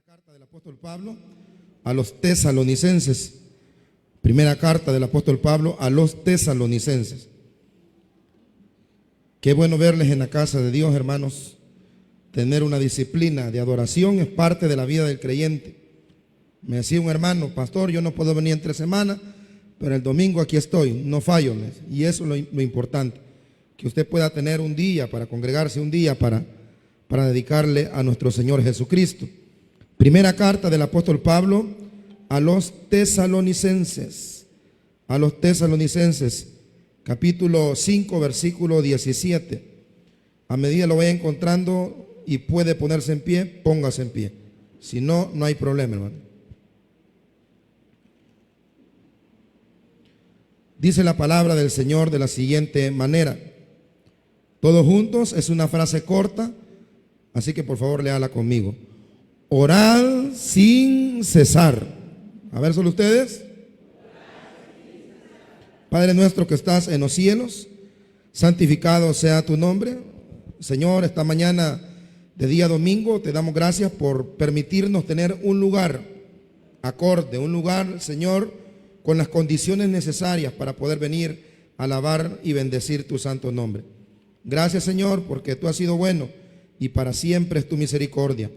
Carta del apóstol Pablo a los tesalonicenses. Primera carta del apóstol Pablo a los tesalonicenses. Qué bueno verles en la casa de Dios, hermanos. Tener una disciplina de adoración es parte de la vida del creyente. Me decía un hermano: pastor, yo no puedo venir entre semana, pero el domingo aquí estoy, no fallo. Y eso es lo importante, que usted pueda tener un día para congregarse, un día para dedicarle a nuestro Señor Jesucristo. Primera carta del apóstol Pablo a los tesalonicenses. A los tesalonicenses, capítulo 5, versículo 17. A medida lo vaya encontrando y puede ponerse en pie, póngase en pie. Si no, no hay problema, hermano. Dice la palabra del Señor de la siguiente manera. Todos juntos, es una frase corta, así que por favor léala conmigo. Orad sin cesar. A ver, ¿son ustedes? Padre nuestro que estás en los cielos, santificado sea tu nombre. Señor, esta mañana de día domingo te damos gracias por permitirnos tener un lugar acorde, un lugar, Señor, con las condiciones necesarias para poder venir a alabar y bendecir tu santo nombre. Gracias, Señor, porque tú has sido bueno y para siempre es tu misericordia.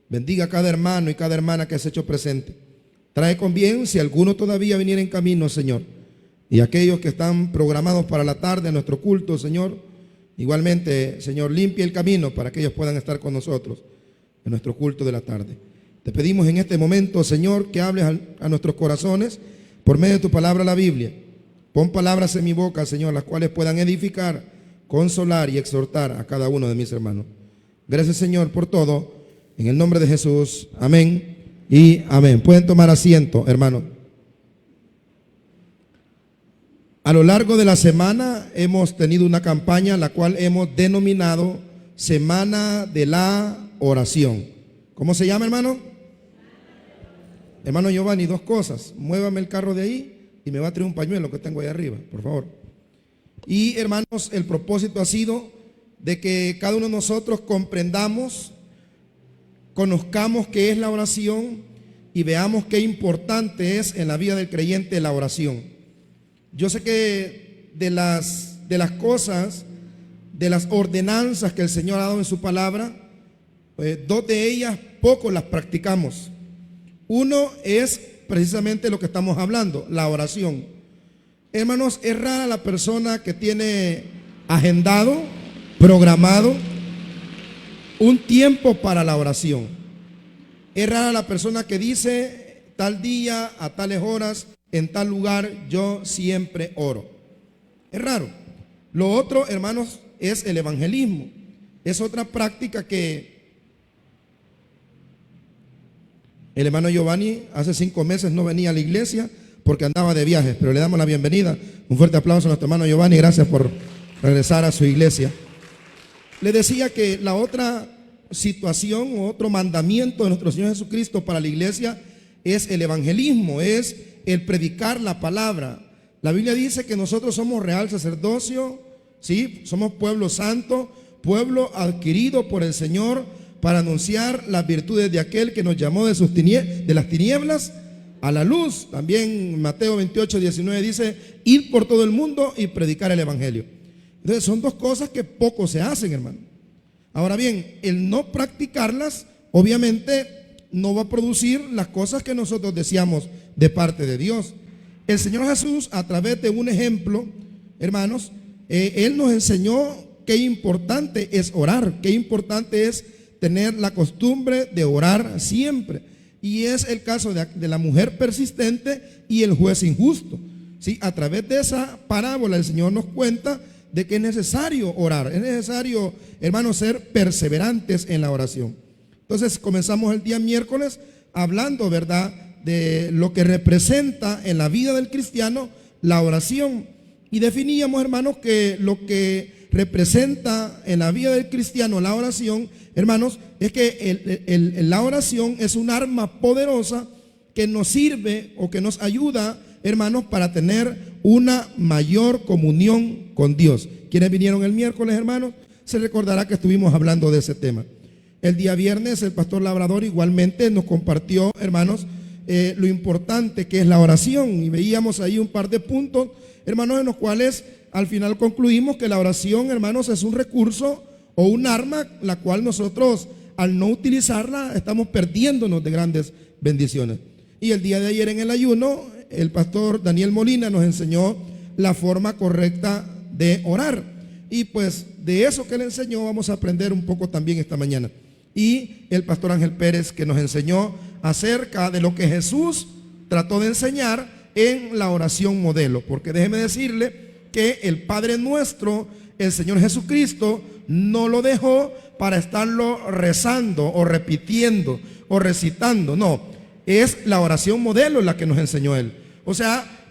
Bendiga a cada hermano y cada hermana que has hecho presente. Trae con bien si alguno todavía viniera en camino, Señor. Y aquellos que están programados para la tarde, nuestro culto, Señor, igualmente, Señor, limpia el camino para que ellos puedan estar con nosotros en nuestro culto de la tarde. Te pedimos en este momento, Señor, que hables a nuestros corazones por medio de tu palabra, la Biblia. Pon palabras en mi boca, Señor, las cuales puedan edificar, consolar y exhortar a cada uno de mis hermanos. Gracias, Señor, por todo. En el nombre de Jesús, amén y amén. Pueden tomar asiento, hermano. A lo largo de la semana hemos tenido una campaña la cual hemos denominado Semana de la Oración. ¿Cómo se llama, hermano? Hermano Giovanni, dos cosas. Muévame el carro de ahí y me va a traer un pañuelo que tengo ahí arriba, por favor. Y hermanos, el propósito ha sido de que cada uno de nosotros comprendamos, conozcamos qué es la oración y veamos qué importante es en la vida del creyente la oración. Yo sé que de las cosas, de las ordenanzas que el Señor ha dado en su palabra, dos de ellas poco las practicamos. Uno es precisamente lo que estamos hablando, la oración. Hermanos, es rara la persona que tiene agendado, programado un tiempo para la oración. Es rara la persona que dice tal día, a tales horas, en tal lugar, yo siempre oro. Es raro. Lo otro, hermanos, es el evangelismo. Es otra práctica que el hermano Giovanni hace 5 meses no venía a la iglesia porque andaba de viaje, pero le damos la bienvenida. Un fuerte aplauso a nuestro hermano Giovanni. Gracias por regresar a su iglesia. Le decía que la otra situación o otro mandamiento de nuestro Señor Jesucristo para la iglesia es el evangelismo, es el predicar la palabra. La Biblia dice que nosotros somos real sacerdocio, ¿sí? Somos pueblo santo, pueblo adquirido por el Señor para anunciar las virtudes de aquel que nos llamó de las tinieblas a la luz. También Mateo 28, 19 dice: ir por todo el mundo y predicar el evangelio. Entonces son dos cosas que poco se hacen, hermano. Ahora bien, el no practicarlas obviamente no va a producir las cosas que nosotros deseamos de parte de Dios. El Señor Jesús, a través de un ejemplo, hermanos, Él nos enseñó qué importante es orar, qué importante es tener la costumbre de orar siempre. Y es el caso de la mujer persistente y el juez injusto. ¿Sí? A través de esa parábola el Señor nos cuenta de que es necesario orar, es necesario, hermanos, ser perseverantes en la oración. Entonces comenzamos el día miércoles hablando, ¿verdad?, de lo que representa en la vida del cristiano la oración. Y definíamos, hermanos, que lo que representa en la vida del cristiano la oración, hermanos, es que la oración es un arma poderosa que nos sirve o que nos ayuda, hermanos, para tener una mayor comunión con Dios. ¿Quiénes vinieron el miércoles, hermanos? Se recordará que estuvimos hablando de ese tema. El día viernes el pastor Labrador igualmente nos compartió, hermanos, lo importante que es la oración, y veíamos ahí un par de puntos, hermanos, en los cuales al final concluimos que la oración, hermanos, es un recurso o un arma la cual nosotros, al no utilizarla, estamos perdiéndonos de grandes bendiciones. Y el día de ayer en el ayuno, el pastor Daniel Molina nos enseñó la forma correcta de orar, y pues de eso que le enseñó vamos a aprender un poco también esta mañana. Y el pastor Ángel Pérez, que nos enseñó acerca de lo que Jesús trató de enseñar en la oración modelo, porque déjeme decirle que el Padre Nuestro, el Señor Jesucristo, no lo dejó para estarlo rezando o repitiendo o recitando, no, es la oración modelo la que nos enseñó Él. O sea,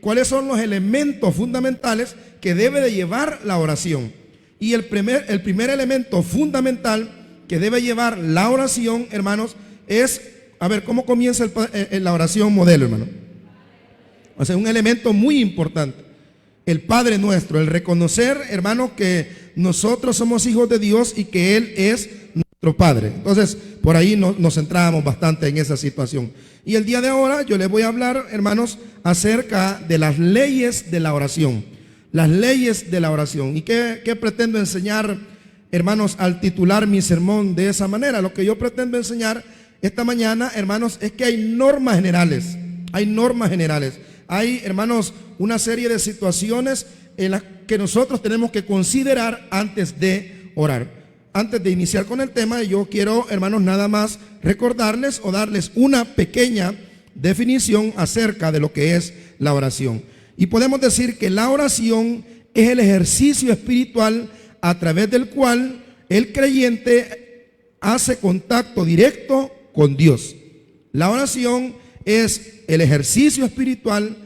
¿cuáles son los elementos fundamentales que debe de llevar la oración? Y el primer elemento fundamental que debe llevar la oración, hermanos, es, a ver, ¿cómo comienza la oración modelo, hermano? O sea, un elemento muy importante, el Padre Nuestro, el reconocer, hermanos, que nosotros somos hijos de Dios y que Él es nuestro Padre. Entonces, por ahí nos centrábamos bastante en esa situación. Y el día de ahora yo les voy a hablar, hermanos, acerca de las leyes de la oración. Las leyes de la oración. ¿Y qué pretendo enseñar, hermanos, al titular mi sermón de esa manera? Lo que yo pretendo enseñar esta mañana, hermanos, es que hay normas generales. Hay normas generales. Hay, hermanos, una serie de situaciones en las que nosotros tenemos que considerar antes de orar. Antes de iniciar con el tema, yo quiero, hermanos, nada más recordarles o darles una pequeña definición acerca de lo que es la oración. Y podemos decir que la oración es el ejercicio espiritual a través del cual el creyente hace contacto directo con Dios. La oración es el ejercicio espiritual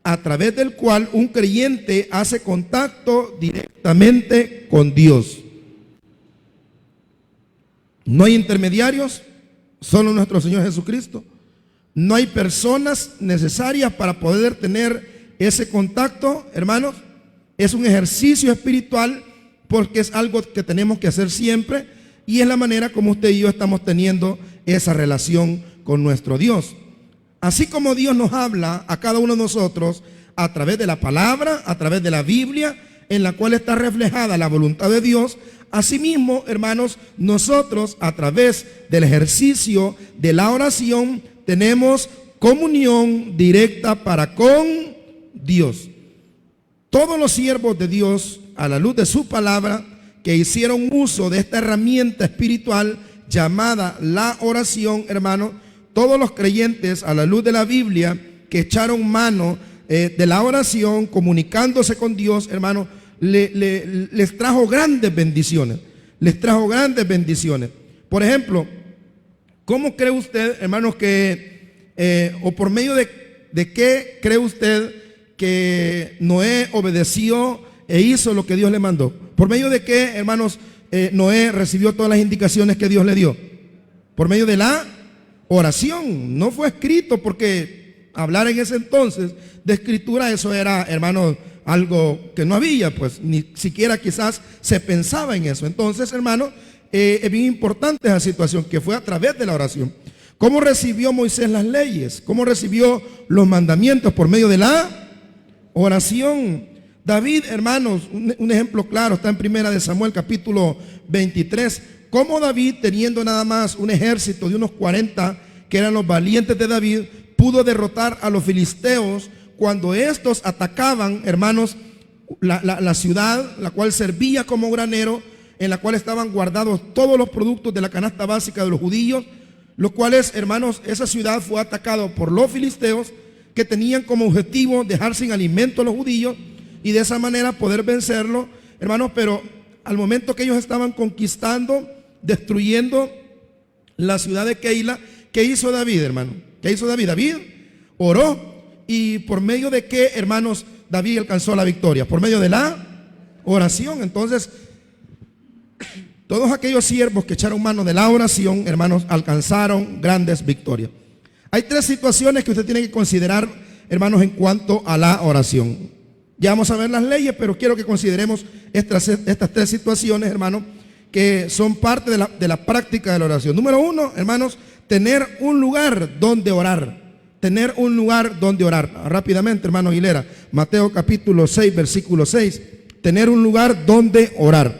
a través del cual un creyente hace contacto directamente con Dios. No hay intermediarios, solo nuestro Señor Jesucristo. No hay personas necesarias para poder tener ese contacto, hermanos. Es un ejercicio espiritual porque es algo que tenemos que hacer siempre y es la manera como usted y yo estamos teniendo esa relación con nuestro Dios. Así como Dios nos habla a cada uno de nosotros a través de la palabra, a través de la Biblia, en la cual está reflejada la voluntad de Dios, asimismo, hermanos, nosotros a través del ejercicio de la oración tenemos comunión directa para con Dios. Todos los siervos de Dios, a la luz de su palabra, que hicieron uso de esta herramienta espiritual llamada la oración, hermano, todos los creyentes a la luz de la Biblia que echaron mano de la oración, comunicándose con Dios, hermano, les trajo grandes bendiciones. Les trajo grandes bendiciones. Por ejemplo, ¿cómo cree usted, hermanos, o por medio de qué cree usted que Noé obedeció e hizo lo que Dios le mandó? ¿Por medio de qué, hermanos, Noé recibió todas las indicaciones que Dios le dio? Por medio de la oración. No fue escrito, porque hablar en ese entonces de escritura, eso era, hermanos, algo que no había, pues ni siquiera quizás se pensaba en eso. Entonces, hermanos, es bien importante esa situación, que fue a través de la oración. ¿Cómo recibió Moisés las leyes? ¿Cómo recibió los mandamientos? Por medio de la oración. David, hermanos, un ejemplo claro está en Primera de Samuel capítulo 23. Cómo David, teniendo nada más un ejército de unos 40, que eran los valientes de David, pudo derrotar a los filisteos cuando estos atacaban, hermanos, la ciudad, la cual servía como granero, en la cual estaban guardados todos los productos de la canasta básica de los judíos, los cuales, hermanos, esa ciudad fue atacada por los filisteos, que tenían como objetivo dejar sin alimento a los judíos y de esa manera poder vencerlo, hermanos. Pero al momento que ellos estaban conquistando, destruyendo la ciudad de Keila, ¿qué hizo David, hermano? ¿Qué hizo David? David oró. ¿Y por medio de qué, hermanos, David alcanzó la victoria? Por medio de la oración. Entonces, todos aquellos siervos que echaron mano de la oración, hermanos, alcanzaron grandes victorias. Hay tres situaciones que usted tiene que considerar, hermanos, en cuanto a la oración. Ya vamos a ver las leyes, pero quiero que consideremos estas tres situaciones, hermanos, que son parte de la práctica de la oración. Número uno, hermanos, tener un lugar donde orar. Tener un lugar donde orar. Rápidamente, hermano Aguilera, Mateo capítulo 6, versículo 6. Tener un lugar donde orar.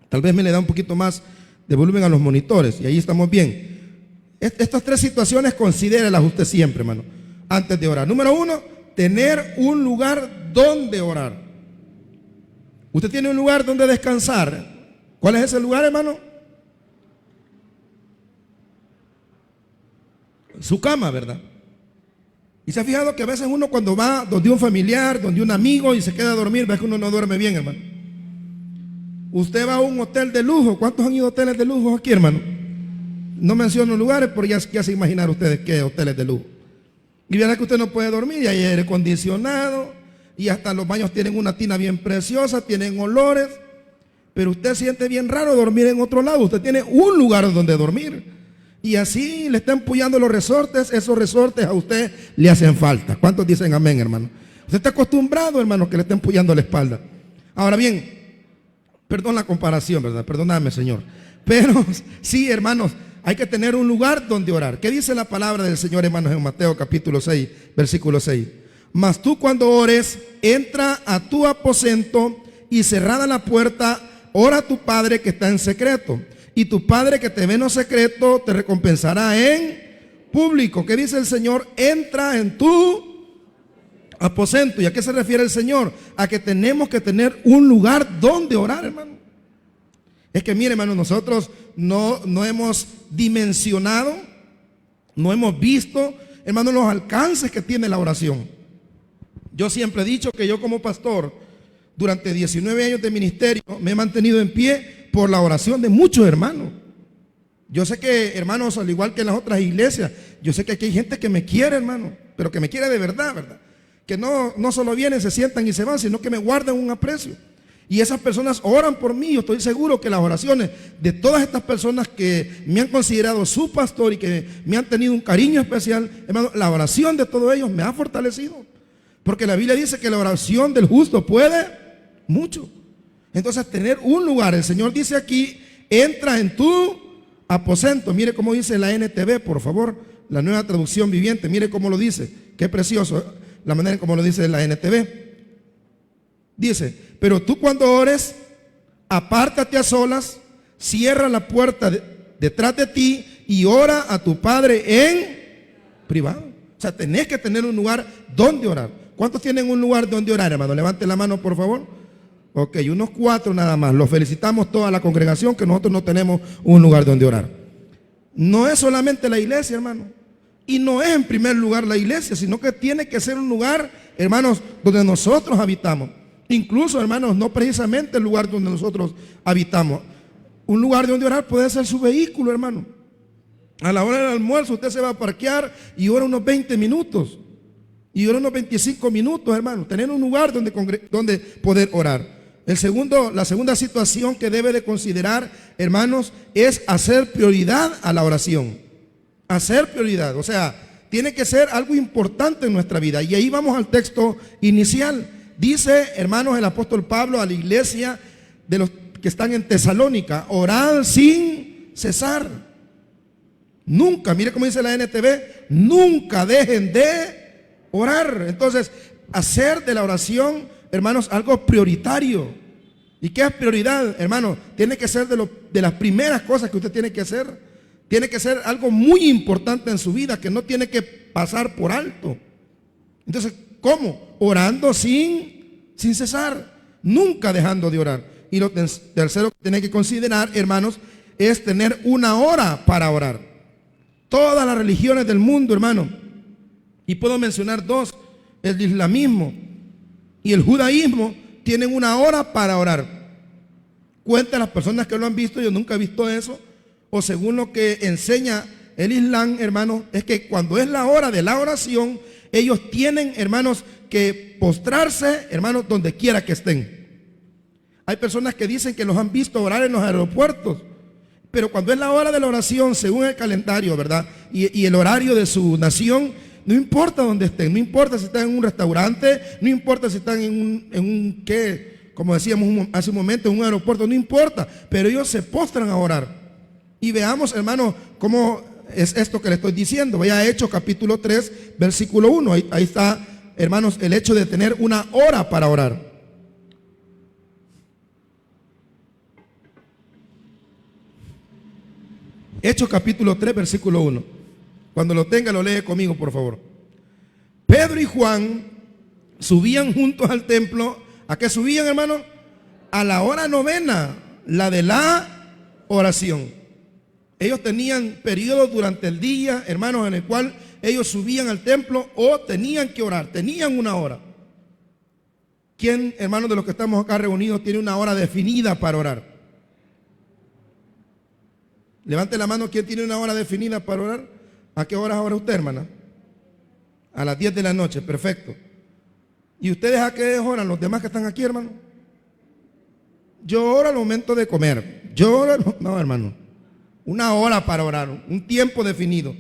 Tal vez me le da un poquito más de volumen a los monitores y ahí estamos bien. Estas tres situaciones considérelas usted siempre, hermano, antes de orar. Número uno, tener un lugar donde orar. Usted tiene un lugar donde descansar. ¿Cuál es ese lugar, hermano? Su cama, ¿verdad? Y se ha fijado que a veces uno cuando va donde un familiar, donde un amigo y se queda a dormir, ve que uno no duerme bien, hermano. Usted va a un hotel de lujo. ¿Cuántos han ido a hoteles de lujo aquí, hermano? No menciono lugares, pero ya se imaginar ustedes qué hoteles de lujo. Y verá que usted no puede dormir, y hay aire acondicionado, y hasta los baños tienen una tina bien preciosa, tienen olores, pero usted siente bien raro dormir en otro lado. Usted tiene un lugar donde dormir. Y así le están empullando los resortes. Esos resortes a usted le hacen falta. ¿Cuántos dicen amén, hermano? Usted está acostumbrado, hermano, que le estén empullando la espalda. Ahora bien, perdón la comparación, ¿verdad? Perdóname, Señor. Pero sí, hermanos, hay que tener un lugar donde orar. ¿Qué dice la palabra del Señor, hermanos, en Mateo capítulo 6, versículo 6? Mas tú cuando ores, entra a tu aposento y cerrada la puerta, ora a tu Padre que está en secreto. Y tu Padre que te ve en lo secreto te recompensará en público. ¿Qué dice el Señor? Entra en tu aposento. ¿Y a qué se refiere el Señor? A que tenemos que tener un lugar donde orar, hermano. Es que mire, hermano, nosotros no hemos dimensionado, no hemos visto, hermano, los alcances que tiene la oración. Yo siempre he dicho que yo como pastor, durante 19 años de ministerio, me he mantenido en pie por la oración de muchos hermanos. Yo sé que, hermanos, al igual que en las otras iglesias, yo sé que aquí hay gente que me quiere, hermano, pero que me quiere de verdad, ¿verdad? Que no solo vienen, se sientan y se van, sino que me guardan un aprecio. Y esas personas oran por mí. Yo estoy seguro que las oraciones de todas estas personas que me han considerado su pastor y que me han tenido un cariño especial, hermano, la oración de todos ellos me ha fortalecido. Porque la Biblia dice que la oración del justo puede mucho. Entonces, tener un lugar, el Señor dice aquí, entra en tu aposento. Mire cómo dice la NTV, por favor, la nueva traducción viviente. Mire cómo lo dice, qué precioso la manera en cómo lo dice la NTV. Dice, pero tú cuando ores, apártate a solas, cierra la puerta detrás de ti y ora a tu Padre en privado. O sea, tenés que tener un lugar donde orar. ¿Cuántos tienen un lugar donde orar, hermano? Levante la mano, por favor. Ok, unos 4 nada más. Los felicitamos toda la congregación que nosotros no tenemos un lugar donde orar. No es solamente la iglesia, hermano. Y no es en primer lugar la iglesia, sino que tiene que ser un lugar, hermanos, donde nosotros habitamos. Incluso, hermanos, no precisamente el lugar donde nosotros habitamos. Un lugar donde orar puede ser su vehículo, hermano. A la hora del almuerzo usted se va a parquear y ora unos 20 minutos. Y ora unos 25 minutos, hermano. Tener un lugar donde poder orar. La segunda situación que debe de considerar, hermanos, es hacer prioridad a la oración. Hacer prioridad, o sea, tiene que ser algo importante en nuestra vida. Y ahí vamos al texto inicial. Dice, hermanos, el apóstol Pablo a la iglesia de los que están en Tesalónica, orad sin cesar. Nunca, mire cómo dice la NTV, nunca dejen de orar. Entonces, hacer de la oración, hermanos, algo prioritario. ¿Y qué es prioridad, hermano? Tiene que ser de las primeras cosas que usted tiene que hacer. Tiene que ser algo muy importante en su vida, que no tiene que pasar por alto. Entonces, ¿cómo? Orando sin cesar, nunca dejando de orar. Y lo tercero que tiene que considerar, hermanos, es tener una hora para orar. Todas las religiones del mundo, hermano, y puedo mencionar 2, el islamismo y el judaísmo, tienen una hora para orar. Cuentan las personas que lo han visto, yo nunca he visto eso, o según lo que enseña el Islam, hermanos, es que cuando es la hora de la oración, ellos tienen, hermanos, que postrarse, hermanos, donde quiera que estén. Hay personas que dicen que los han visto orar en los aeropuertos, pero cuando es la hora de la oración, según el calendario, ¿verdad? Y el horario de su nación, no importa dónde estén, no importa si están en un restaurante, no importa si están en un como decíamos hace un momento, en un aeropuerto, no importa, pero ellos se postran a orar. Y veamos, hermano, cómo es esto que le estoy diciendo. Vaya a Hechos capítulo 3, versículo 1. Ahí está, hermanos, el hecho de tener una hora para orar. Hechos capítulo 3, versículo 1. Cuando lo tenga, lo lee conmigo, por favor. Pedro y Juan subían juntos al templo. ¿A qué subían, hermano? A la hora novena, la de la oración. Ellos tenían periodos durante el día, hermanos, en el cual ellos subían al templo o tenían que orar, tenían una hora. ¿Quién, hermanos, de los que estamos acá reunidos tiene una hora definida para orar? Levante la mano, ¿quién tiene una hora definida para orar? ¿A qué hora ora usted, hermana? A las 10 de la noche, perfecto. ¿Y ustedes a qué oran los demás que están aquí, hermano? Yo oro al momento de comer. No, hermano. Una hora para orar, un tiempo definido.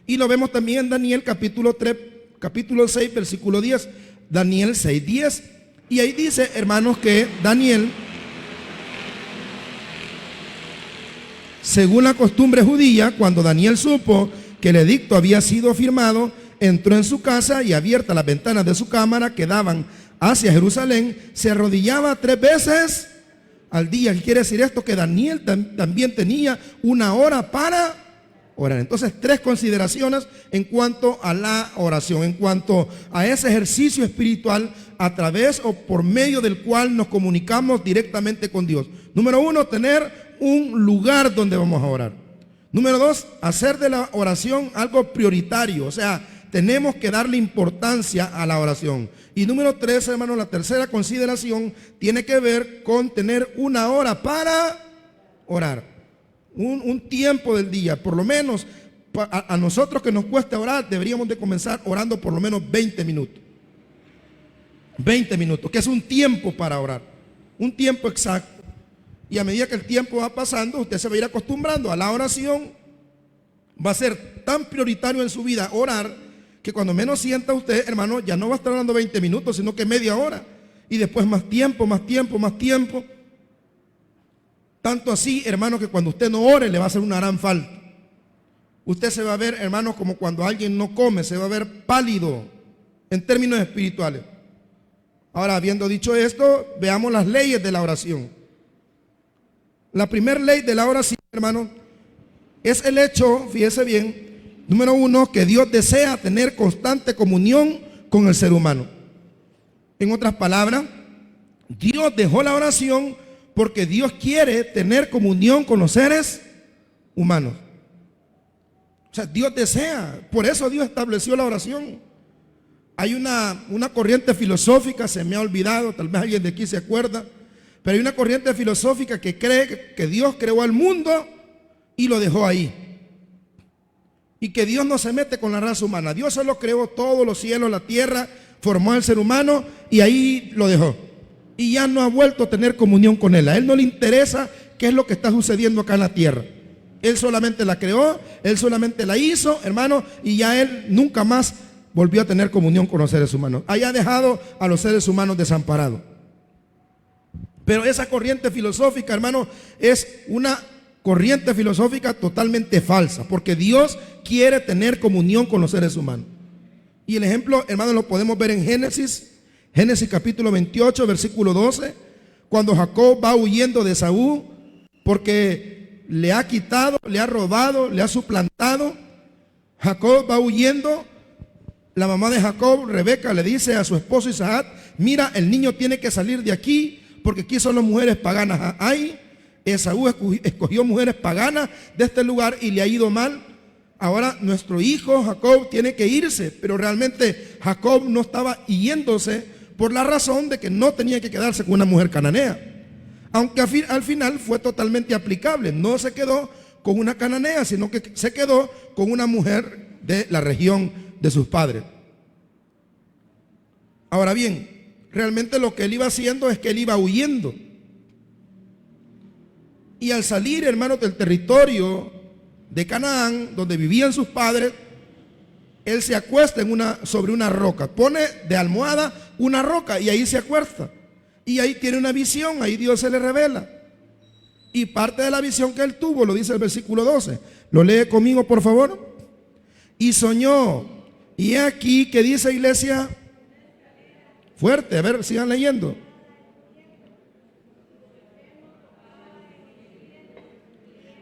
Y lo vemos también en Daniel capítulo 3, capítulo 6, versículo 10. Daniel 6, 10. Y ahí dice, hermanos, que Daniel, según la costumbre judía, cuando Daniel supo que el edicto había sido firmado, entró en su casa y abiertas las ventanas de su cámara que daban hacia Jerusalén, se arrodillaba 3 veces al día. ¿Qué quiere decir esto? Que Daniel también tenía una hora para orar. Entonces, 3 consideraciones en cuanto a la oración, en cuanto a ese ejercicio espiritual a través o por medio del cual nos comunicamos directamente con Dios. Número 1, tener un lugar donde vamos a orar. Número 2, hacer de la oración algo prioritario, o sea, tenemos que darle importancia a la oración. Y número 3, hermanos, la tercera consideración tiene que ver con tener una hora para orar. Un tiempo del día, por lo menos a nosotros que nos cuesta orar, deberíamos de comenzar orando por lo menos 20 minutos. 20 minutos, que es un tiempo para orar, un tiempo exacto. Y a medida que el tiempo va pasando, usted se va a ir acostumbrando a la oración. Va a ser tan prioritario en su vida orar, que cuando menos sienta usted, hermano, ya no va a estar orando 20 minutos, sino que media hora. Y después más tiempo, más tiempo, más tiempo. Tanto así, hermano, que cuando usted no ore, le va a hacer una gran falta. Usted se va a ver, hermano, como cuando alguien no come, se va a ver pálido en términos espirituales. Ahora, habiendo dicho esto, veamos las leyes de la oración. La primera ley de la oración, hermano, es el hecho, fíjese bien, número 1, que Dios desea tener constante comunión con el ser humano. En otras palabras, Dios dejó la oración porque Dios quiere tener comunión con los seres humanos. O sea, Dios desea, por eso Dios estableció la oración. Hay una corriente filosófica, se me ha olvidado, tal vez alguien de aquí se acuerda, pero hay una corriente filosófica que cree que Dios creó al mundo y lo dejó ahí. Y que Dios no se mete con la raza humana. Dios solo creó todos los cielos, la tierra, formó al ser humano y ahí lo dejó. Y ya no ha vuelto a tener comunión con él. A él no le interesa qué es lo que está sucediendo acá en la tierra. Él solamente la creó, él solamente la hizo, hermano, y ya él nunca más volvió a tener comunión con los seres humanos. Haya dejado a los seres humanos desamparados. Pero esa corriente filosófica, hermano, es una corriente filosófica totalmente falsa, porque Dios quiere tener comunión con los seres humanos. Y el ejemplo, hermano, lo podemos ver en Génesis capítulo 28, versículo 12, cuando Jacob va huyendo de Esaú, porque le ha quitado, le ha robado, le ha suplantado. Jacob va huyendo. La mamá de Jacob, Rebeca, le dice a su esposo Isaac: mira, el niño tiene que salir de aquí, porque aquí son las mujeres paganas. Ay, Esaú escogió mujeres paganas de este lugar y le ha ido mal. Ahora nuestro hijo Jacob tiene que irse. Pero realmente Jacob no estaba yéndose por la razón de que no tenía que quedarse con una mujer cananea. Aunque al final fue totalmente aplicable. No se quedó con una cananea, sino que se quedó con una mujer de la región de sus padres. Ahora bien, realmente lo que él iba haciendo es que él iba huyendo. Y al salir, hermanos, del territorio de Canaán, donde vivían sus padres, él se acuesta sobre una roca. Pone de almohada una roca y ahí se acuesta. Y ahí tiene una visión, ahí Dios se le revela. Y parte de la visión que él tuvo, lo dice el versículo 12. ¿Lo lee conmigo, por favor? Y soñó. Y aquí, ¿qué dice, iglesia? Fuerte, a ver, sigan leyendo.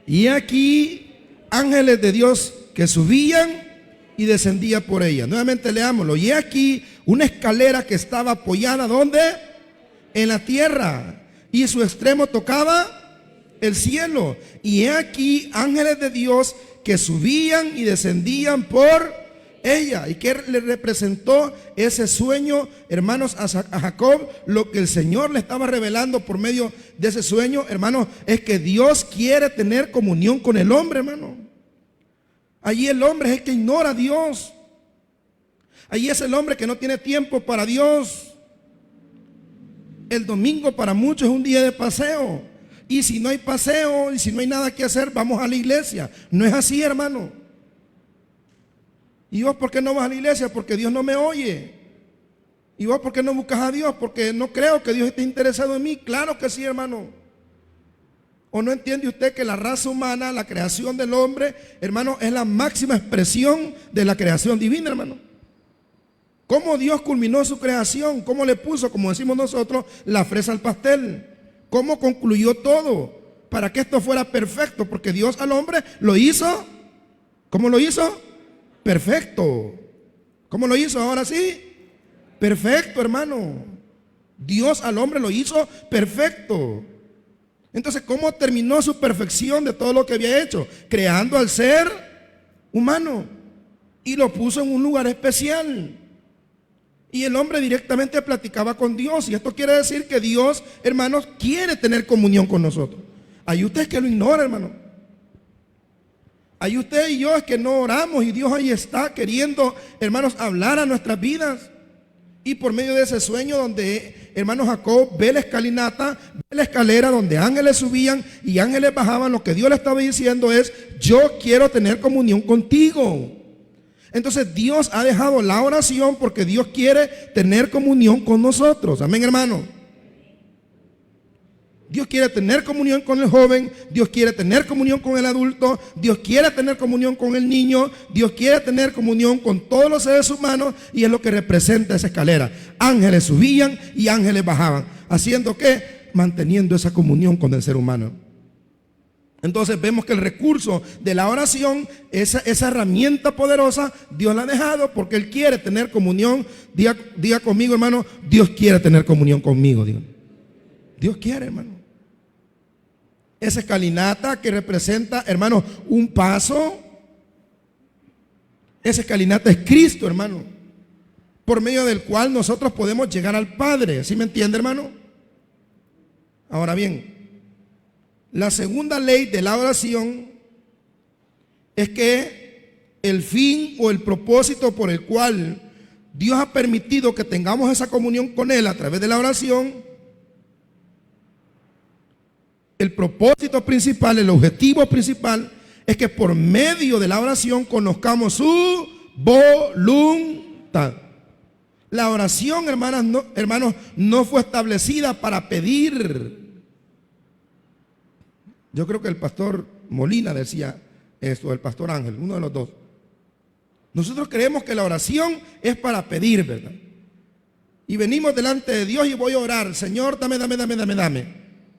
Y aquí, ángeles de Dios que subían y descendían por ella. Nuevamente leámoslo. Y aquí, una escalera que estaba apoyada, ¿dónde? En la tierra. Y su extremo tocaba el cielo. Y aquí, ángeles de Dios que subían y descendían por ella. ¿Y qué le representó ese sueño, hermanos, a Jacob? Lo que el Señor le estaba revelando por medio de ese sueño, hermanos, es que Dios quiere tener comunión con el hombre, hermano. Allí el hombre es el que ignora a Dios. Allí es el hombre que no tiene tiempo para Dios. El domingo para muchos es un día de paseo. Y si no hay paseo, y si no hay nada que hacer, vamos a la iglesia. No es así, hermano. ¿Y vos por qué no vas a la iglesia? Porque Dios no me oye. ¿Y vos por qué no buscas a Dios? Porque no creo que Dios esté interesado en mí. Claro que sí, hermano. ¿O no entiende usted que la raza humana, la creación del hombre, hermano, es la máxima expresión de la creación divina, hermano? ¿Cómo Dios culminó su creación? ¿Cómo le puso, como decimos nosotros, la fresa al pastel? ¿Cómo concluyó todo para que esto fuera perfecto? Porque Dios al hombre lo hizo. ¿Cómo lo hizo? Perfecto. ¿Cómo lo hizo ahora sí? Perfecto, hermano. Dios al hombre lo hizo perfecto. Entonces, ¿cómo terminó su perfección de todo lo que había hecho? Creando al ser humano y lo puso en un lugar especial. Y el hombre directamente platicaba con Dios. Y esto quiere decir que Dios, hermanos, quiere tener comunión con nosotros. Hay usted que lo ignora, hermano. Hay usted y yo es que no oramos. Y Dios ahí está queriendo, hermanos, hablar a nuestras vidas. Y por medio de ese sueño donde, hermano Jacob ve la escalinata, ve la escalera donde ángeles subían y ángeles bajaban, lo que Dios le estaba diciendo es: yo quiero tener comunión contigo. Entonces Dios ha dejado la oración porque Dios quiere tener comunión con nosotros. Amén, hermano. Dios quiere tener comunión con el joven, Dios quiere tener comunión con el adulto, Dios quiere tener comunión con el niño, Dios quiere tener comunión con todos los seres humanos, y es lo que representa esa escalera. Ángeles subían y ángeles bajaban. ¿Haciendo qué? Manteniendo esa comunión con el ser humano. Entonces vemos que el recurso de la oración, esa herramienta poderosa, Dios la ha dejado porque Él quiere tener comunión. Diga conmigo, hermano, Dios quiere tener comunión conmigo. Diga. Dios quiere, hermano. Esa escalinata que representa, hermano, un paso. Esa escalinata es Cristo, hermano, por medio del cual nosotros podemos llegar al Padre. ¿Sí me entiende, hermano? Ahora bien, la segunda ley de la oración es que el fin o el propósito por el cual Dios ha permitido que tengamos esa comunión con Él a través de la oración, el propósito principal, el objetivo principal, es que por medio de la oración conozcamos su voluntad. La oración, hermanos, no fue establecida para pedir. Yo creo que el pastor Molina decía esto, el pastor Ángel, uno de los dos. Nosotros creemos que la oración es para pedir, ¿verdad? Y venimos delante de Dios y voy a orar: Señor, dame.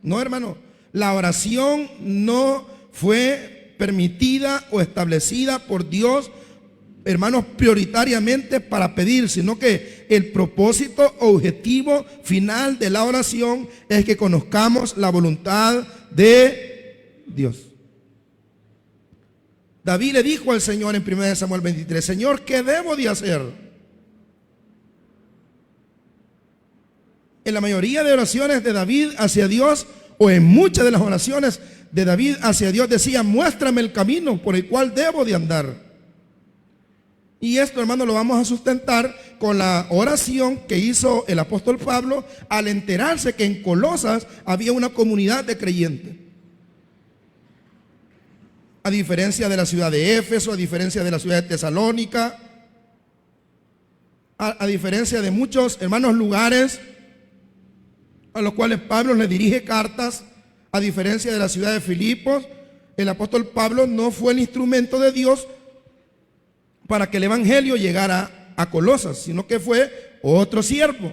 No, hermano. La oración no fue permitida o establecida por Dios, hermanos, prioritariamente para pedir, sino que el propósito objetivo final de la oración es que conozcamos la voluntad de Dios. David le dijo al Señor en 1 Samuel 23: Señor, ¿qué debo de hacer? En la mayoría de oraciones de David hacia Dios, o en muchas de las oraciones de David hacia Dios, decía: muéstrame el camino por el cual debo de andar. Y esto, hermano, lo vamos a sustentar con la oración que hizo el apóstol Pablo al enterarse que en Colosas había una comunidad de creyentes. A diferencia de la ciudad de Éfeso, a diferencia de la ciudad de Tesalónica, a diferencia de muchos, hermanos, lugares a los cuales Pablo le dirige cartas. A diferencia de la ciudad de Filipos, el apóstol Pablo no fue el instrumento de Dios para que el evangelio llegara a Colosas, sino que fue otro siervo.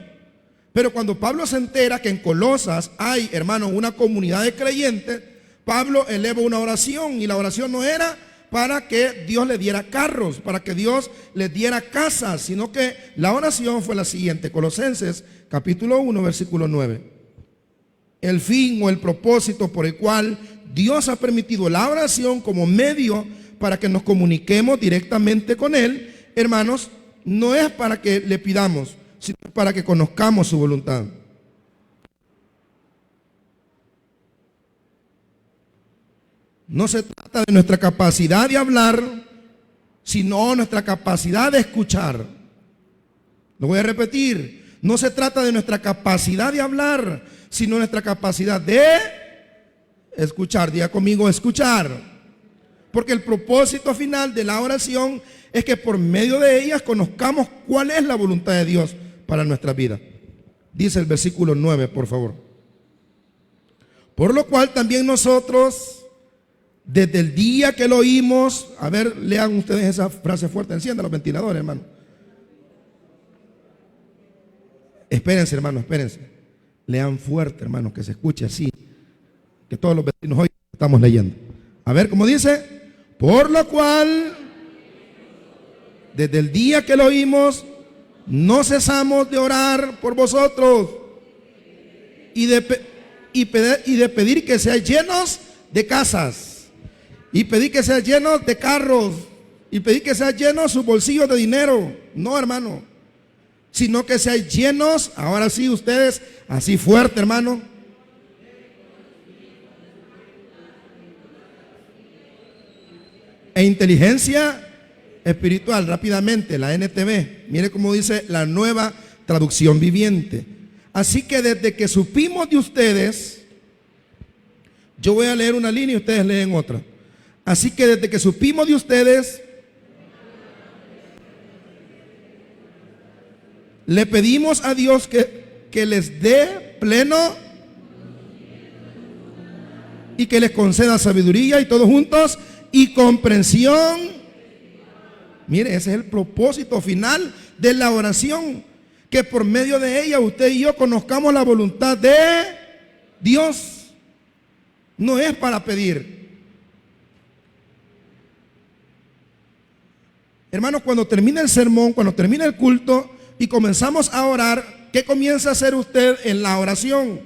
Pero cuando Pablo se entera que en Colosas hay, hermanos, una comunidad de creyentes, Pablo eleva una oración, y la oración no era para que Dios le diera carros, para que Dios le diera casas, sino que la oración fue la siguiente. Colosenses capítulo 1, versículo 9. El fin o el propósito por el cual Dios ha permitido la oración como medio para que nos comuniquemos directamente con Él, hermanos, no es para que le pidamos, sino para que conozcamos su voluntad. No se trata de nuestra capacidad de hablar, sino nuestra capacidad de escuchar. Lo voy a repetir. No se trata de nuestra capacidad de hablar, sino nuestra capacidad de escuchar. Diga conmigo, escuchar. Porque el propósito final de la oración es que por medio de ellas conozcamos cuál es la voluntad de Dios para nuestra vida. Dice el versículo 9, por favor. Por lo cual también nosotros, desde el día que lo oímos, a ver, lean ustedes esa frase fuerte, enciendan los ventiladores, hermano. Espérense, hermano, espérense. Lean fuerte, hermano, que se escuche así, que todos los vecinos hoy estamos leyendo. A ver, ¿cómo dice? Por lo cual, desde el día que lo oímos, no cesamos de orar por vosotros y de pedir que seáis llenos de casas, y pedir que seáis llenos de carros, y pedir que seáis llenos sus bolsillos de dinero. No, hermano, sino que seáis llenos, ahora sí ustedes, así fuerte, hermano, e inteligencia espiritual. Rápidamente, la NTV, mire cómo dice la Nueva Traducción Viviente. Así que desde que supimos de ustedes, yo voy a leer una línea y ustedes leen otra. Así que desde que supimos de ustedes, le pedimos a Dios que les dé pleno y que les conceda sabiduría, y todos juntos, y comprensión. Mire, ese es el propósito final de la oración, que por medio de ella usted y yo conozcamos la voluntad de Dios. No es para pedir. Hermanos, cuando termina el sermón, cuando termina el culto y comenzamos a orar, ¿qué comienza a hacer usted en la oración?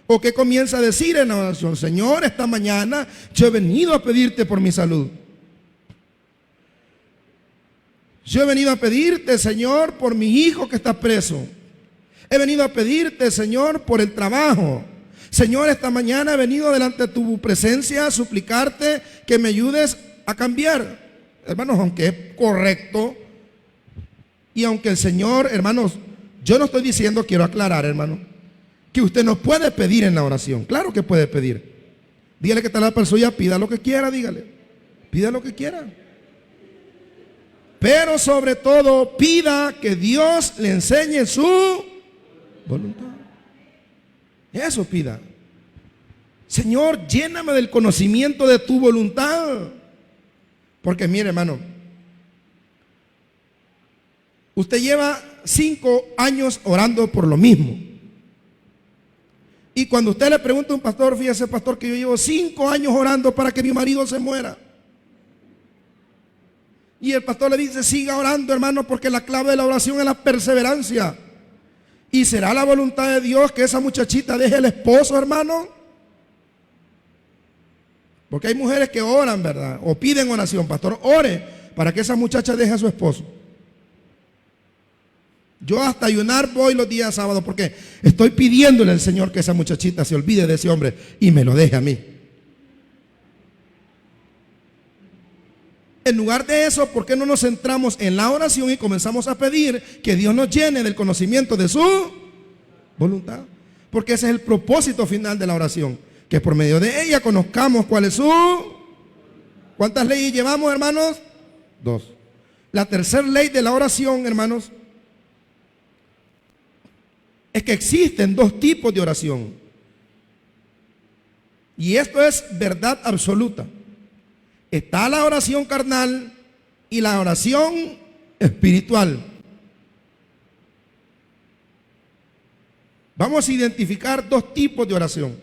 ¿O qué comienza a decir en la oración? Señor, esta mañana yo he venido a pedirte por mi salud. Yo he venido a pedirte, Señor, por mi hijo que está preso. He venido a pedirte, Señor, por el trabajo. Señor, esta mañana he venido delante de tu presencia a suplicarte que me ayudes a cambiar. Hermanos, aunque es correcto, y aunque el Señor, hermanos, yo no estoy diciendo, quiero aclarar, hermano, que usted no puede pedir en la oración. Claro que puede pedir. Dígale que está la persona, pida lo que quiera, dígale. Pida lo que quiera. Pero sobre todo, pida que Dios le enseñe su voluntad. Eso pida. Señor, lléname del conocimiento de tu voluntad. Porque mire, hermano, usted lleva 5 años orando por lo mismo. Y cuando usted le pregunta a un pastor, fíjese, pastor, que yo llevo 5 años orando para que mi marido se muera. Y el pastor le dice, siga orando, hermano, porque la clave de la oración es la perseverancia. ¿Y será la voluntad de Dios que esa muchachita deje el esposo, hermano? Porque hay mujeres que oran, ¿verdad? O piden oración, pastor, ore para que esa muchacha deje a su esposo. Yo hasta ayunar voy los días sábados porque estoy pidiéndole al Señor que esa muchachita se olvide de ese hombre y me lo deje a mí. En lugar de eso, ¿por qué no nos centramos en la oración y comenzamos a pedir que Dios nos llene del conocimiento de su voluntad? Porque ese es el propósito final de la oración, que por medio de ella conozcamos cuál es su... ¿Cuántas leyes llevamos, hermanos? 2. La tercera ley de la oración, hermanos, es que existen dos tipos de oración. Y esto es verdad absoluta. Está la oración carnal y la oración espiritual. Vamos a identificar dos tipos de oración.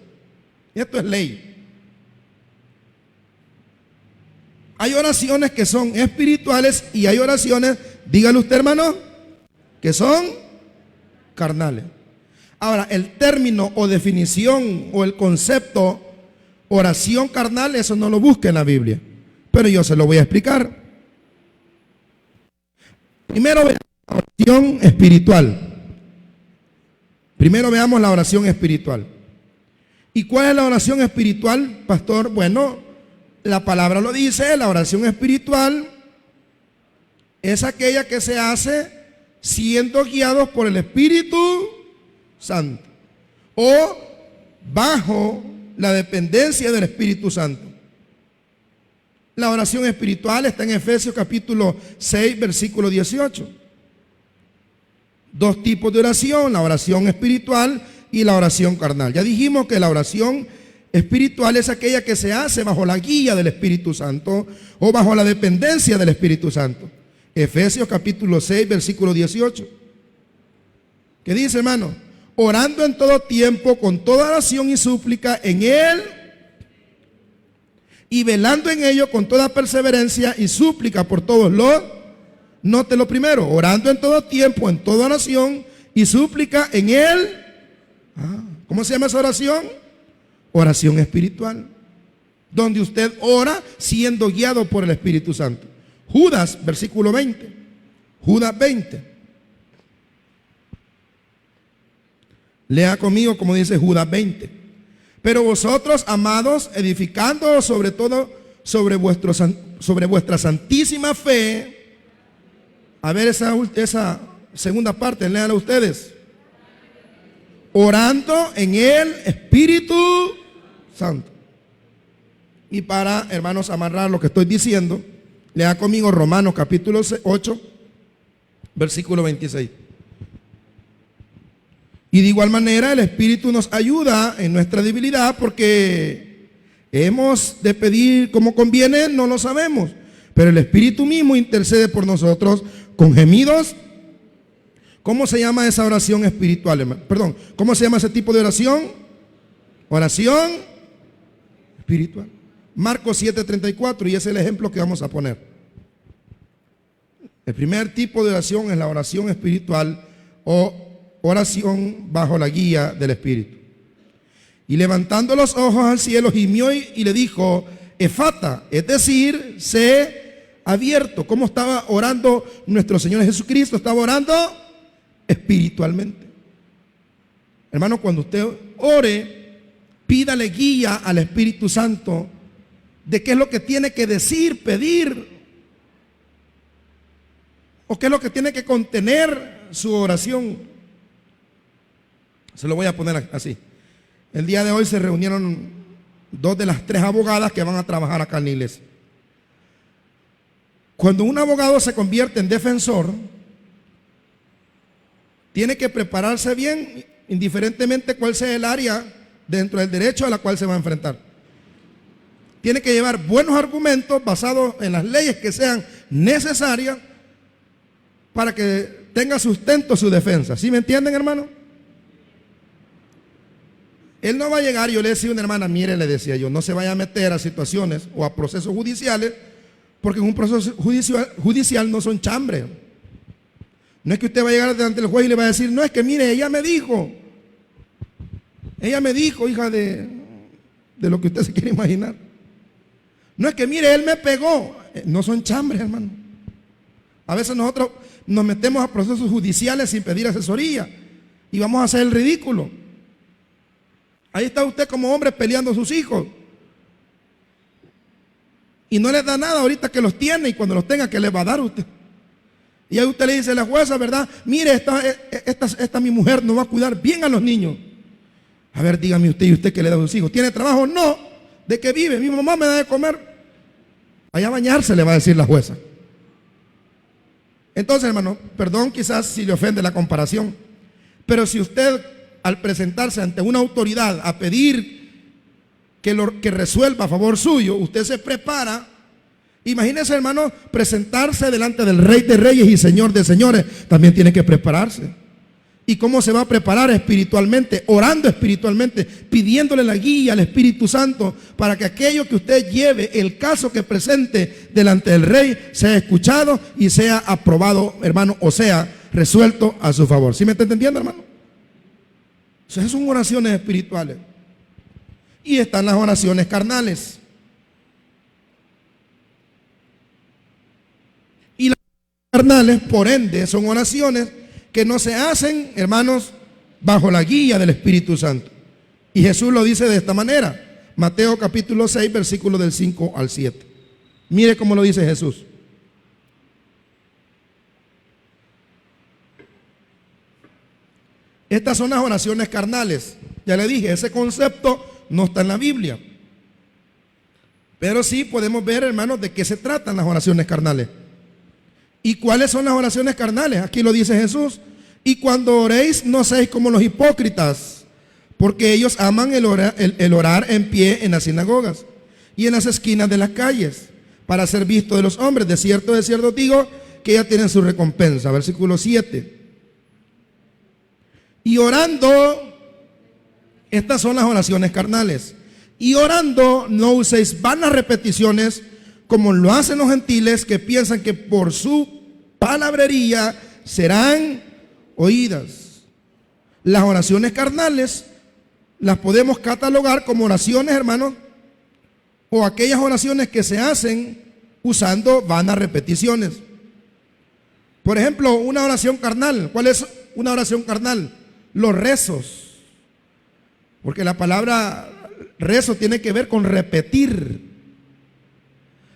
Esto es ley. Hay oraciones que son espirituales y hay oraciones, dígale usted, hermano, que son carnales. Ahora, el término o definición o el concepto oración carnal, eso no lo busca en la Biblia, pero yo se lo voy a explicar. Primero veamos la oración espiritual. Primero veamos la oración espiritual. ¿Y cuál es la oración espiritual, pastor? Bueno, la palabra lo dice, la oración espiritual es aquella que se hace siendo guiados por el Espíritu Santo o bajo la dependencia del Espíritu Santo. La oración espiritual está en Efesios capítulo 6, versículo 18. Dos tipos de oración, la oración espiritual y la oración carnal. Ya dijimos que la oración espiritual es aquella que se hace bajo la guía del Espíritu Santo o bajo la dependencia del Espíritu Santo. Efesios capítulo 6, versículo 18. ¿Qué dice, hermano? Orando en todo tiempo, con toda oración y súplica en Él, y velando en ello con toda perseverancia y súplica por todos los. Note lo primero, orando en todo tiempo, en toda oración y súplica en Él. ¿Cómo se llama esa oración? Oración espiritual, donde usted ora siendo guiado por el Espíritu Santo. Judas, versículo 20. Judas 20. Lea conmigo como dice Judas 20. Pero vosotros, amados, edificando sobre todo sobre vuestra santísima fe. A ver esa segunda parte, léanla ustedes. Orando en el Espíritu Santo. Y para, hermanos, amarrar lo que estoy diciendo, lea conmigo Romanos capítulo 8, versículo 26. Y de igual manera el Espíritu nos ayuda en nuestra debilidad, porque hemos de pedir como conviene, no lo sabemos, pero el Espíritu mismo intercede por nosotros con gemidos. ¿Cómo se llama esa oración espiritual, hermano? Perdón, ¿cómo se llama ese tipo de oración? Oración espiritual. Marcos 7:34, y ese es el ejemplo que vamos a poner. El primer tipo de oración es la oración espiritual o oración bajo la guía del Espíritu. Y levantando los ojos al cielo, gimió y le dijo, Efata, es decir, sé abierto. ¿Cómo estaba orando nuestro Señor Jesucristo? Estaba orando espiritualmente. Hermano, cuando usted ore, pídale guía al Espíritu Santo de qué es lo que tiene que decir, pedir, o qué es lo que tiene que contener su oración. Se lo voy a poner así. El día de hoy se reunieron 2 de las 3 abogadas que van a trabajar acá en la iglesia. Cuando un abogado se convierte en defensor, tiene que prepararse bien, indiferentemente cuál sea el área dentro del derecho a la cual se va a enfrentar. Tiene que llevar buenos argumentos basados en las leyes que sean necesarias para que tenga sustento su defensa. ¿Sí me entienden, hermano? Él no va a llegar, yo le decía a una hermana, mire, le decía yo, no se vaya a meter a situaciones o a procesos judiciales, porque en un proceso judicial no son chambres. No es que usted va a llegar delante del juez y le va a decir, no, es que mire, ella me dijo, hija de lo que usted se quiere imaginar. No es que mire, él me pegó. No son chambres, hermano. A veces nosotros nos metemos a procesos judiciales sin pedir asesoría y vamos a hacer el ridículo. Ahí está usted como hombre peleando a sus hijos y no les da nada ahorita que los tiene, y cuando los tenga, ¿qué les va a dar usted? Y ahí usted le dice a la jueza, ¿verdad? Mire, esta mi mujer no va a cuidar bien a los niños. A ver, dígame usted, ¿y usted qué le da a sus hijos? ¿Tiene trabajo? No. ¿De qué vive? Mi mamá me da de comer. Vaya a bañarse, le va a decir la jueza. Entonces, hermano, perdón quizás si le ofende la comparación, Pero si usted, al presentarse ante una autoridad a pedir que resuelva a favor suyo, usted se prepara. Imagínese, hermano, presentarse delante del Rey de Reyes y Señor de Señores. También tiene que prepararse. ¿Y cómo se va a preparar espiritualmente? Orando espiritualmente, pidiéndole la guía al Espíritu Santo para que aquello que usted lleve, el caso que presente delante del Rey, sea escuchado y sea aprobado, hermano, o sea, resuelto a su favor. ¿Sí me está entendiendo, hermano? Esas son oraciones espirituales. Y están las oraciones carnales. Y las carnales, por ende, son oraciones que no se hacen, hermanos, bajo la guía del Espíritu Santo. Y Jesús lo dice de esta manera. Mateo capítulo 6, versículos del 5 al 7. Mire cómo lo dice Jesús. Estas son las oraciones carnales. Ya le dije, ese concepto no está en la Biblia. Pero sí podemos ver, hermanos, de qué se tratan las oraciones carnales. ¿Y cuáles son las oraciones carnales? Aquí lo dice Jesús. Y cuando oréis, no seáis como los hipócritas, porque ellos aman el orar en pie en las sinagogas y en las esquinas de las calles, para ser visto de los hombres. De cierto digo, que ya tienen su recompensa. Versículo 7. Y orando, estas son las oraciones carnales. Y orando, no uséis vanas repeticiones, como lo hacen los gentiles, que piensan que por su palabrería serán oídas. Las oraciones carnales las podemos catalogar como oraciones, hermanos, o aquellas oraciones que se hacen usando vanas repeticiones. Por ejemplo, una oración carnal. ¿Cuál es una oración carnal? Los rezos. Porque la palabra rezo tiene que ver con repetir.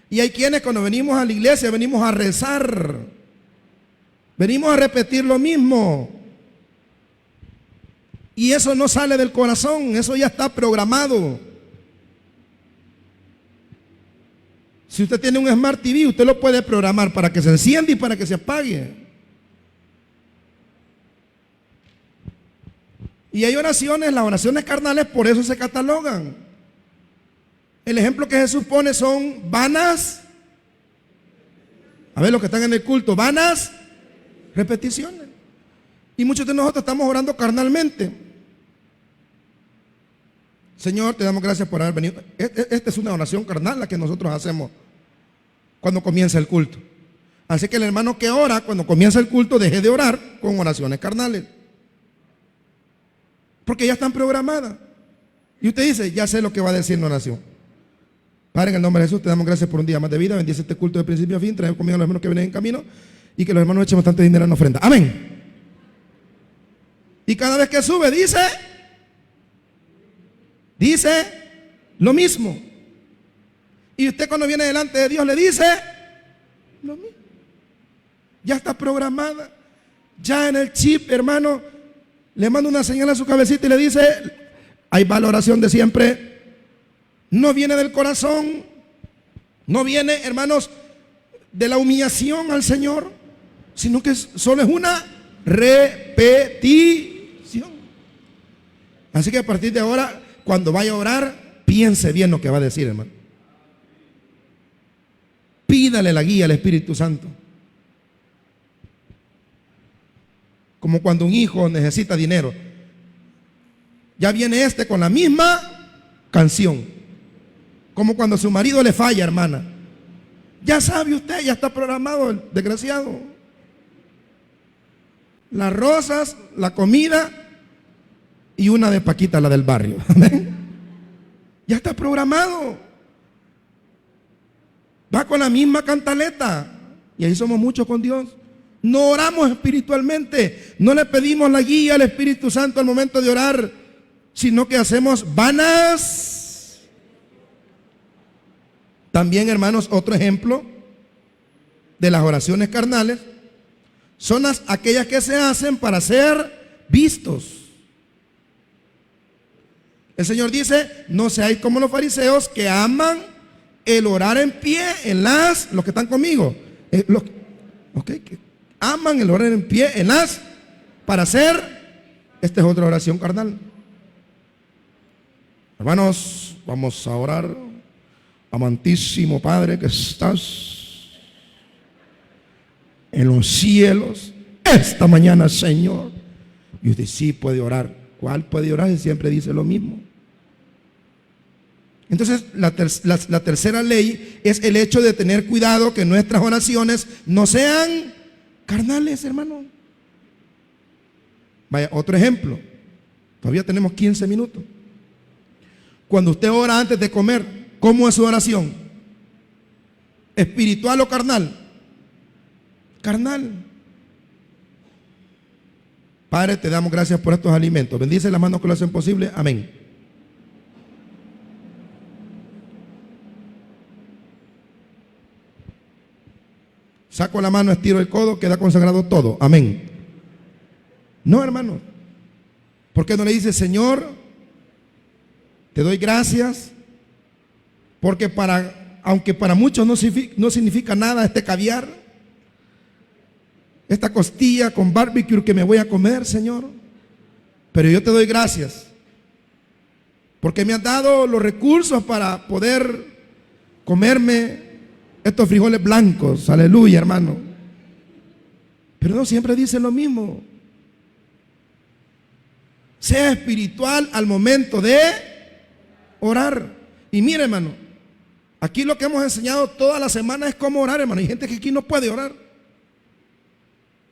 Y hay quienes, cuando venimos a la iglesia, venimos a rezar, venimos a repetir lo mismo. Y eso no sale del corazón, eso ya está programado. Si usted tiene un Smart TV, usted lo puede programar para que se encienda y para que se apague. Y hay oraciones, las oraciones carnales, por eso se catalogan. El ejemplo que Jesús pone son vanas. A ver, los que están en el culto, vanas repeticiones. Y muchos de nosotros estamos orando carnalmente. Señor, te damos gracias por haber venido. Esta es una oración carnal la que nosotros hacemos cuando comienza el culto. Así que el hermano que ora cuando comienza el culto, deje de orar con oraciones carnales, porque ya están programadas. Y usted dice, ya sé lo que va a decir en oración. Padre, en el nombre de Jesús, te damos gracias por un día más de vida. Bendice este culto de principio a fin. Trae conmigo a los hermanos que vienen en camino y que los hermanos echen bastante dinero en la ofrenda. Amén. Y cada vez que sube, dice lo mismo. Y usted, cuando viene delante de Dios, le dice lo mismo. Ya está programada. Ya en el chip, hermano, le manda una señal a su cabecita y le dice, ahí va la oración de siempre. No viene del corazón, no viene, hermanos, de la humillación al Señor, sino que solo es una repetición. Así que a partir de ahora, cuando vaya a orar, piense bien lo que va a decir, hermano. Pídale la guía al Espíritu Santo. Como cuando un hijo necesita dinero, ya viene con la misma canción. Como cuando su marido le falla, hermana. Ya sabe usted, ya está programado el desgraciado. Las rosas, la comida y una de Paquita, la del barrio. Ya está programado. Va con la misma cantaleta. Y ahí somos muchos con Dios. No oramos espiritualmente. No le pedimos la guía al Espíritu Santo al momento de orar, sino que hacemos vanas. También, hermanos, otro ejemplo de las oraciones carnales son aquellas que se hacen para ser vistos. El Señor dice, no seáis como los fariseos que aman el orar en pie en las, los que están conmigo, que aman el orar en pie en las, para ser Esta es otra oración carnal. Hermanos, vamos a orar. Amantísimo Padre que estás en los cielos, esta mañana, Señor. Y usted sí puede orar. ¿Cuál puede orar? Él siempre dice lo mismo. Entonces, la tercera ley es el hecho de tener cuidado que nuestras oraciones no sean carnales, hermano. Vaya, otro ejemplo. Todavía tenemos 15 minutos. Cuando usted ora antes de comer, ¿cómo es su oración? ¿Espiritual o carnal? Carnal. Padre, te damos gracias por estos alimentos. Bendice las manos que lo hacen posible. Amén. Saco la mano, estiro el codo, queda consagrado todo. Amén. No, hermano. ¿Por qué no le dice, Señor, te doy gracias? Porque aunque para muchos no significa nada este caviar, esta costilla con barbecue que me voy a comer, Señor, pero yo te doy gracias porque me has dado los recursos para poder comerme estos frijoles blancos. Aleluya, hermano. Pero no siempre dice lo mismo. Sea espiritual al momento de orar. Y mire, hermano, aquí lo que hemos enseñado toda la semana es cómo orar, hermano. Hay gente que aquí no puede orar.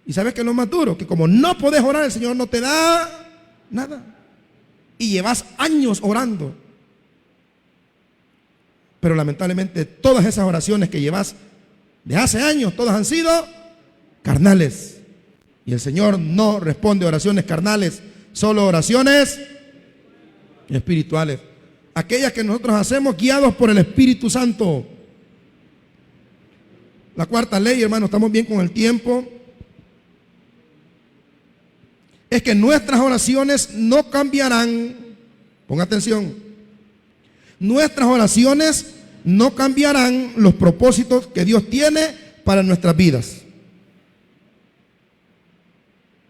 Y sabes que es lo más duro, que como no puedes orar, el Señor no te da nada. Y llevas años orando. Pero lamentablemente todas esas oraciones que llevas de hace años, todas han sido carnales. Y el Señor no responde oraciones carnales, solo oraciones espirituales. Aquellas que nosotros hacemos guiados por el Espíritu Santo. La cuarta ley, hermano, estamos bien con el tiempo, es que nuestras oraciones no cambiarán. Ponga atención. Nuestras oraciones no cambiarán los propósitos que Dios tiene para nuestras vidas.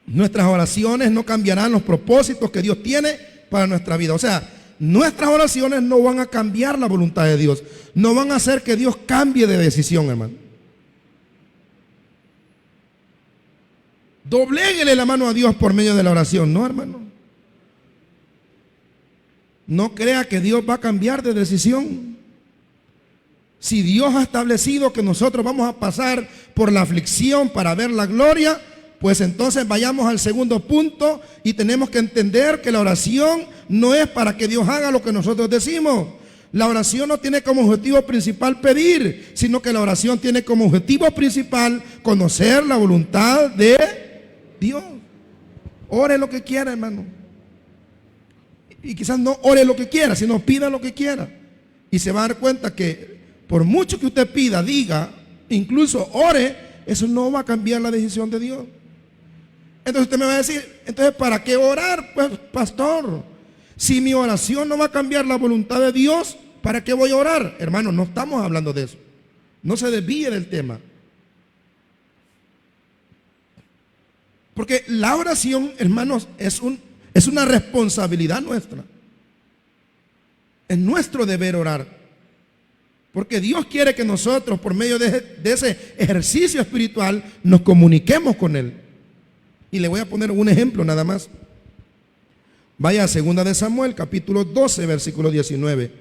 Nuestras oraciones no cambiarán los propósitos que Dios tiene para nuestra vida. O sea, nuestras oraciones no van a cambiar la voluntad de Dios. No van a hacer que Dios cambie de decisión, hermano. Dobléguele la mano a Dios por medio de la oración. No, hermano. No crea que Dios va a cambiar de decisión. Si Dios ha establecido que nosotros vamos a pasar por la aflicción para ver la gloria, pues entonces vayamos al segundo punto y tenemos que entender que la oración no es para que Dios haga lo que nosotros decimos. La oración no tiene como objetivo principal pedir, sino que la oración tiene como objetivo principal conocer la voluntad de Dios. Ore lo que quiera, hermano. Y quizás no ore lo que quiera, sino pida lo que quiera. Y se va a dar cuenta que por mucho que usted pida, diga, incluso ore, eso no va a cambiar la decisión de Dios. Entonces usted me va a decir, entonces ¿para qué orar? Pues pastor, si mi oración no va a cambiar la voluntad de Dios, ¿para qué voy a orar? Hermano, no estamos hablando de eso. No se desvíe del tema. Porque la oración, hermanos, es una responsabilidad nuestra. Es nuestro deber orar. Porque Dios quiere que nosotros, por medio de ese ejercicio espiritual, nos comuniquemos con Él. Y le voy a poner un ejemplo nada más. Vaya a 2 de Samuel, capítulo 12, versículo 19.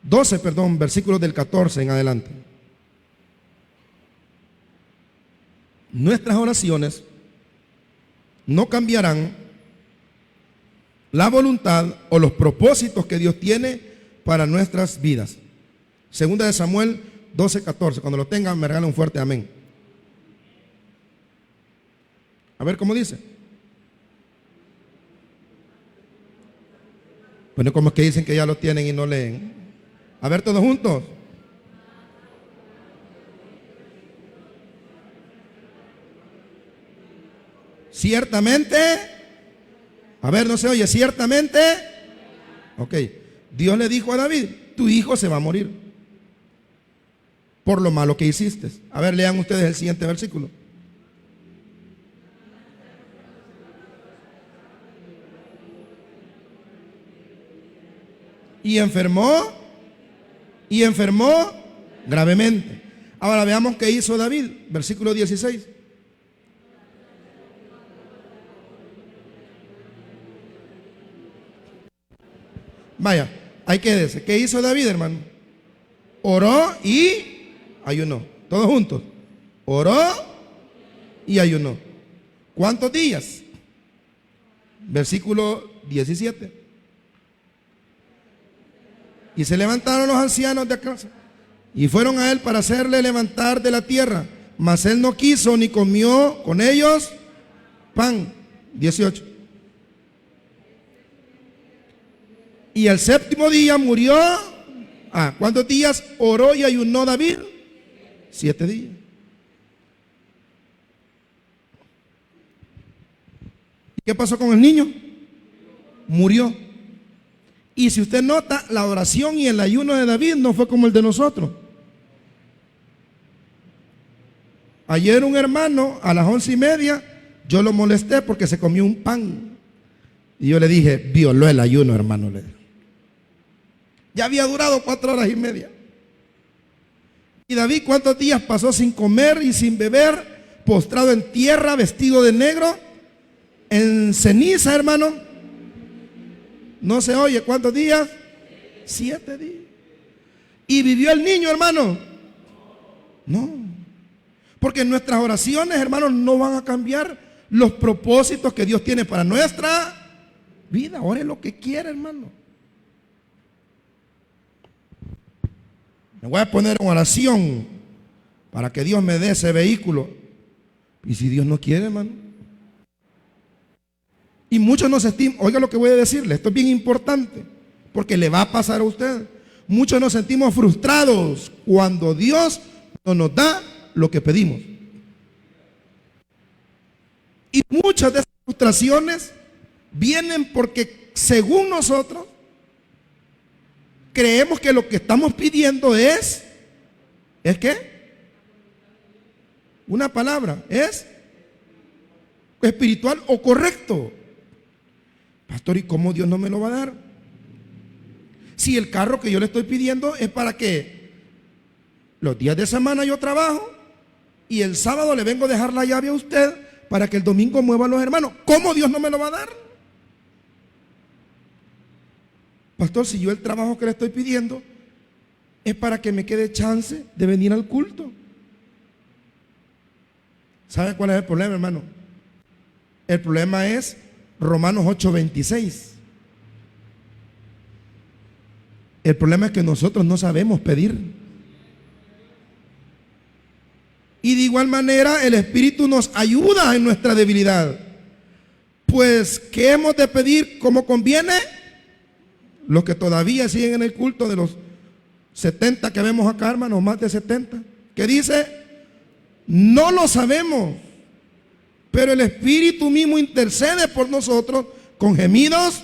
12, perdón, versículos del 14 en adelante. Nuestras oraciones no cambiarán la voluntad o los propósitos que Dios tiene para nuestras vidas. 2 de Samuel 12, 14. Cuando lo tengan, me regalan un fuerte amén. A ver cómo dice. Bueno, como es que dicen que ya lo tienen y no leen. A ver todos juntos. Ciertamente. A ver, no se oye. Ciertamente. Ok. Dios le dijo a David, tu hijo se va a morir por lo malo que hiciste. A ver, lean ustedes el siguiente versículo. Y enfermó. Y enfermó gravemente. Ahora veamos qué hizo David. Versículo 16. Vaya, ahí quédese. ¿Qué hizo David, hermano? Oró y ayunó. Todos juntos. Oró y ayunó. ¿Cuántos días? Versículo 17. Y se levantaron los ancianos de casa y fueron a él para hacerle levantar de la tierra. Mas él no quiso ni comió con ellos pan. 18. Y el séptimo día murió. ¿Cuántos días oró y ayunó David? 7 días. ¿Y qué pasó con el niño? Murió. Y si usted nota, la oración y el ayuno de David no fue como el de nosotros. Ayer un hermano a las 11:30, yo lo molesté porque se comió un pan. Y yo le dije, violó el ayuno, hermano. Ya había durado 4 horas y media. Y David, ¿cuántos días pasó sin comer y sin beber, postrado en tierra, vestido de negro, en ceniza, hermano? No se oye, ¿cuántos días? 7 días. ¿Y vivió el niño, hermano? No. Porque nuestras oraciones, hermanos, no van a cambiar los propósitos que Dios tiene para nuestra vida. Ore lo que quiera, hermano. Me voy a poner en oración para que Dios me dé ese vehículo. Y si Dios no quiere, hermano. Y muchos nos estiman, oiga lo que voy a decirle, esto es bien importante, porque le va a pasar a usted. Muchos nos sentimos frustrados cuando Dios no nos da lo que pedimos. Y muchas de esas frustraciones vienen porque, según nosotros, creemos que lo que estamos pidiendo ¿es qué? Una palabra, es espiritual o correcto. Pastor, ¿y cómo Dios no me lo va a dar? Si el carro que yo le estoy pidiendo es para que los días de semana yo trabajo y el sábado le vengo a dejar la llave a usted para que el domingo mueva a los hermanos, ¿cómo Dios no me lo va a dar? Pastor, si yo el trabajo que le estoy pidiendo es para que me quede chance de venir al culto. ¿Sabe cuál es el problema, hermano? El problema es Romanos 8:26. El problema es que nosotros no sabemos pedir. Y de igual manera el Espíritu nos ayuda en nuestra debilidad. Pues, ¿qué hemos de pedir como conviene? Los que todavía siguen en el culto de los 70 que vemos acá, hermanos, más de 70, que dice, no lo sabemos, pero el Espíritu mismo intercede por nosotros con gemidos,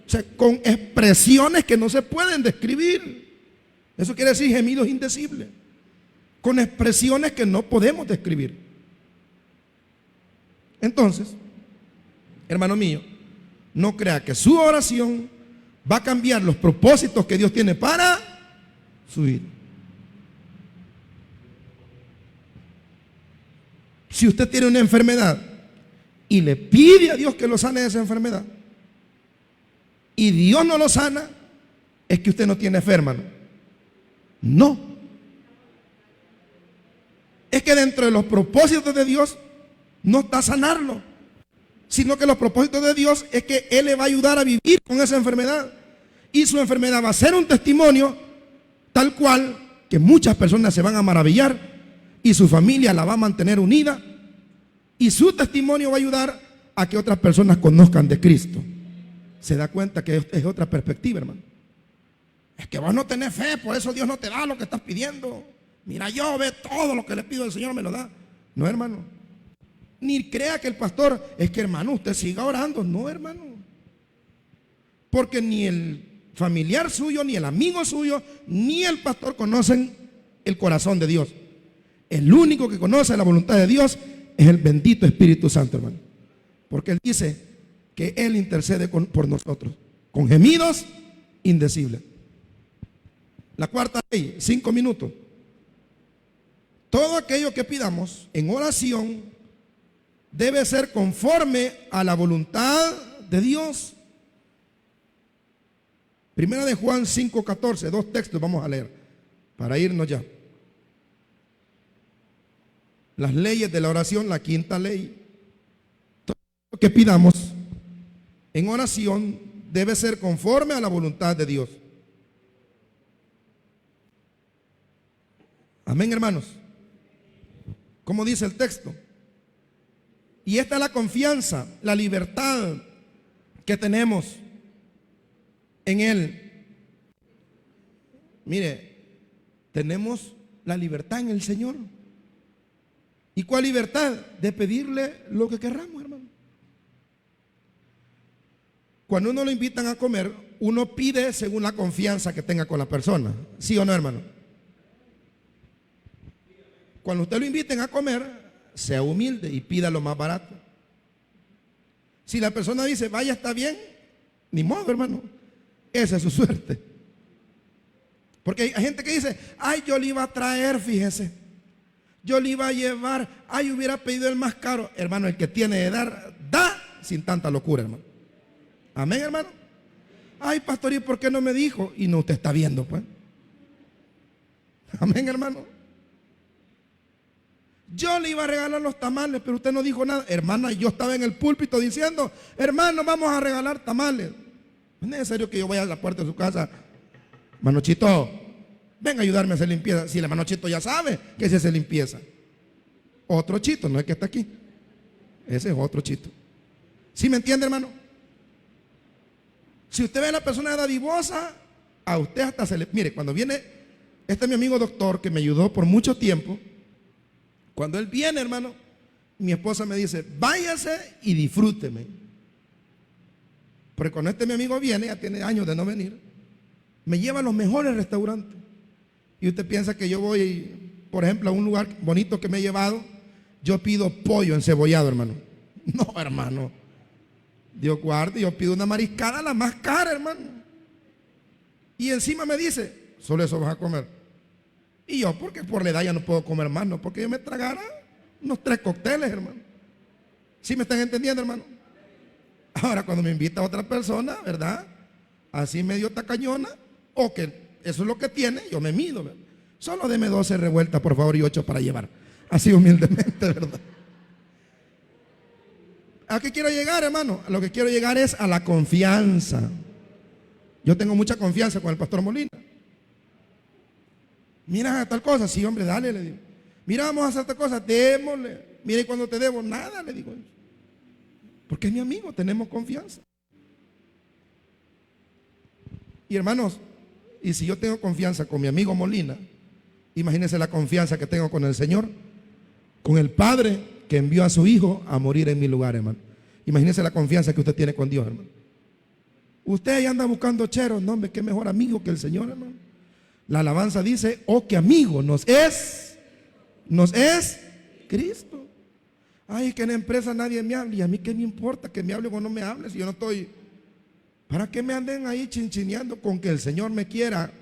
o sea, con expresiones que no se pueden describir. Eso quiere decir gemidos indecibles, con expresiones que no podemos describir. Entonces, hermano mío, no crea que su oración va a cambiar los propósitos que Dios tiene para su vida. Si usted tiene una enfermedad y le pide a Dios que lo sane de esa enfermedad y Dios no lo sana, es que usted no tiene fe, hermano. No. Es que dentro de los propósitos de Dios no está sanarlo, sino que los propósitos de Dios es que Él le va a ayudar a vivir con esa enfermedad. Y su enfermedad va a ser un testimonio tal cual que muchas personas se van a maravillar y su familia la va a mantener unida. Y su testimonio va a ayudar a que otras personas conozcan de Cristo. Se da cuenta que es otra perspectiva, hermano. Es que vos no tenés fe, por eso Dios no te da lo que estás pidiendo. Mira, yo ve todo lo que le pido al Señor me lo da. No, hermano. Ni crea que el pastor, es que hermano, usted siga orando. No, hermano. Porque ni el familiar suyo, ni el amigo suyo, ni el pastor conocen el corazón de Dios. El único que conoce la voluntad de Dios es el bendito Espíritu Santo, hermano. Porque Él dice que Él intercede por nosotros con gemidos indecible. La cuarta ley, 5 minutos. Todo aquello que pidamos en oración debe ser conforme a la voluntad de Dios. Primera de Juan 5:14, 2 textos vamos a leer para irnos ya. Las leyes de la oración, la quinta ley. Todo lo que pidamos en oración debe ser conforme a la voluntad de Dios. Amén, hermanos. Como dice el texto. Y esta es la confianza, la libertad que tenemos en Él. Mire, tenemos la libertad en el Señor. ¿Y cuál libertad? De pedirle lo que querramos, hermano. Cuando uno lo invitan a comer, uno pide según la confianza que tenga con la persona. ¿Sí o no, hermano? Cuando usted lo inviten a comer, sea humilde y pida lo más barato. Si la persona dice, vaya, está bien, ni modo, hermano. Esa es su suerte. Porque hay gente que dice, ay, yo le iba a traer, fíjese. Yo le iba a llevar, ay, hubiera pedido el más caro. Hermano, el que tiene de dar, da sin tanta locura, hermano. Amén, hermano. Ay, pastor, ¿y por qué no me dijo? Y no, usted está viendo, pues. Amén, hermano. Yo le iba a regalar los tamales, pero usted no dijo nada. Hermana, yo estaba en el púlpito diciendo, hermano, vamos a regalar tamales. No es necesario que yo vaya a la puerta de su casa. Manochito, venga a ayudarme a hacer limpieza. Si el hermano Chito ya sabe que se hace limpieza. Otro Chito, no es que está aquí. Ese es otro Chito. ¿Sí me entiende, hermano? Si usted ve a la persona dadivosa, a usted hasta se le... Mire, cuando viene, este es mi amigo doctor que me ayudó por mucho tiempo. Cuando él viene, hermano, mi esposa me dice, váyase y disfrúteme. Porque cuando mi amigo viene, ya tiene años de no venir, me lleva a los mejores restaurantes. Y usted piensa que yo voy, por ejemplo, a un lugar bonito que me he llevado, yo pido pollo encebollado, hermano. No, hermano. Dios guarde, yo pido una mariscada la más cara, hermano. Y encima me dice, solo eso vas a comer. Y yo, porque por la edad ya no puedo comer más, no, porque yo me tragara unos 3 cócteles, hermano. ¿Sí me están entendiendo, hermano? Ahora, cuando me invita a otra persona, ¿verdad? Así medio tacañona, o que eso es lo que tiene, yo me mido, ¿verdad? Solo deme 12 revueltas, por favor, y 8 para llevar. Así humildemente, ¿verdad? ¿A qué quiero llegar, hermano? A lo que quiero llegar es a la confianza. Yo tengo mucha confianza con el pastor Molina. Mira tal cosa, sí, hombre, dale, le digo. Mira, vamos a hacer tal cosa, démosle. Mira, y cuando te debo, nada, le digo. Porque es mi amigo, tenemos confianza. Y hermanos, y si yo tengo confianza con mi amigo Molina, imagínense la confianza que tengo con el Señor, con el Padre que envió a su Hijo a morir en mi lugar, hermano. Imagínense la confianza que usted tiene con Dios, hermano. Usted ahí anda buscando cheros, no, hombre, qué mejor amigo que el Señor, hermano. La alabanza dice, oh, qué amigo nos es Cristo. Ay, que en la empresa nadie me hable. Y a mí qué me importa que me hable o no me hable si yo no estoy. ¿Para qué me anden ahí chinchineando? Con que el Señor me quiera,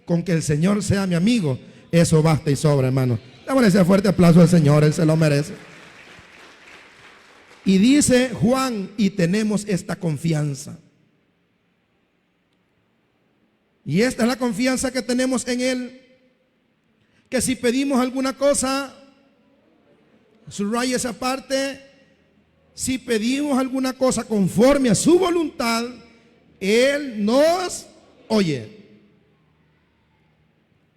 con que el Señor sea mi amigo, eso basta y sobra, hermano. Démosle ese fuerte aplauso al Señor, Él se lo merece. Y dice Juan, y tenemos esta confianza. Y esta es la confianza que tenemos en Él, que si pedimos alguna cosa, subraya esa parte, si pedimos alguna cosa conforme a su voluntad, Él nos oye.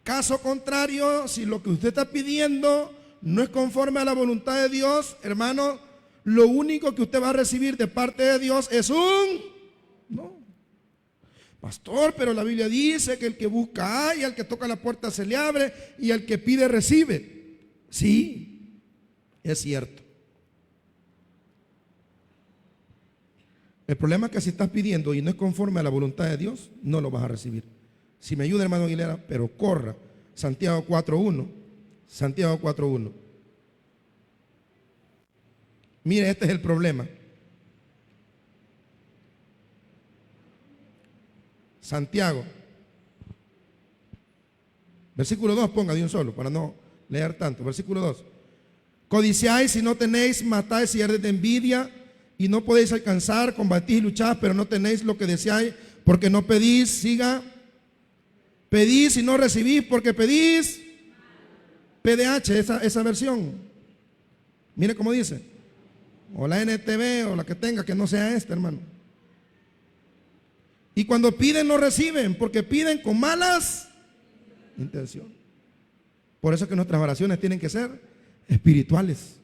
Caso contrario, si lo que usted está pidiendo no es conforme a la voluntad de Dios, hermano, lo único que usted va a recibir de parte de Dios es un no. Pastor, pero la Biblia dice que el que busca hay, al que toca la puerta se le abre y al que pide recibe. Sí, es cierto. El problema es que si estás pidiendo y no es conforme a la voluntad de Dios, no lo vas a recibir. Si me ayuda, hermano Aguilera, pero corra. Santiago 4:1. Santiago 4:1. Mire, este es el problema. Santiago. Versículo 2, ponga de un solo, para no leer tanto. Versículo 2. Codiciáis y no tenéis, matáis y ardes de envidia, y no podéis alcanzar, combatís y lucháis, pero no tenéis lo que deseáis, porque no pedís. Siga. Pedís y no recibís, porque pedís. PDH, esa versión. Mire cómo dice. O la NTV o la que tenga, que no sea esta, hermano. Y cuando piden no reciben, porque piden con malas intenciones. Por eso es que nuestras oraciones tienen que ser espirituales.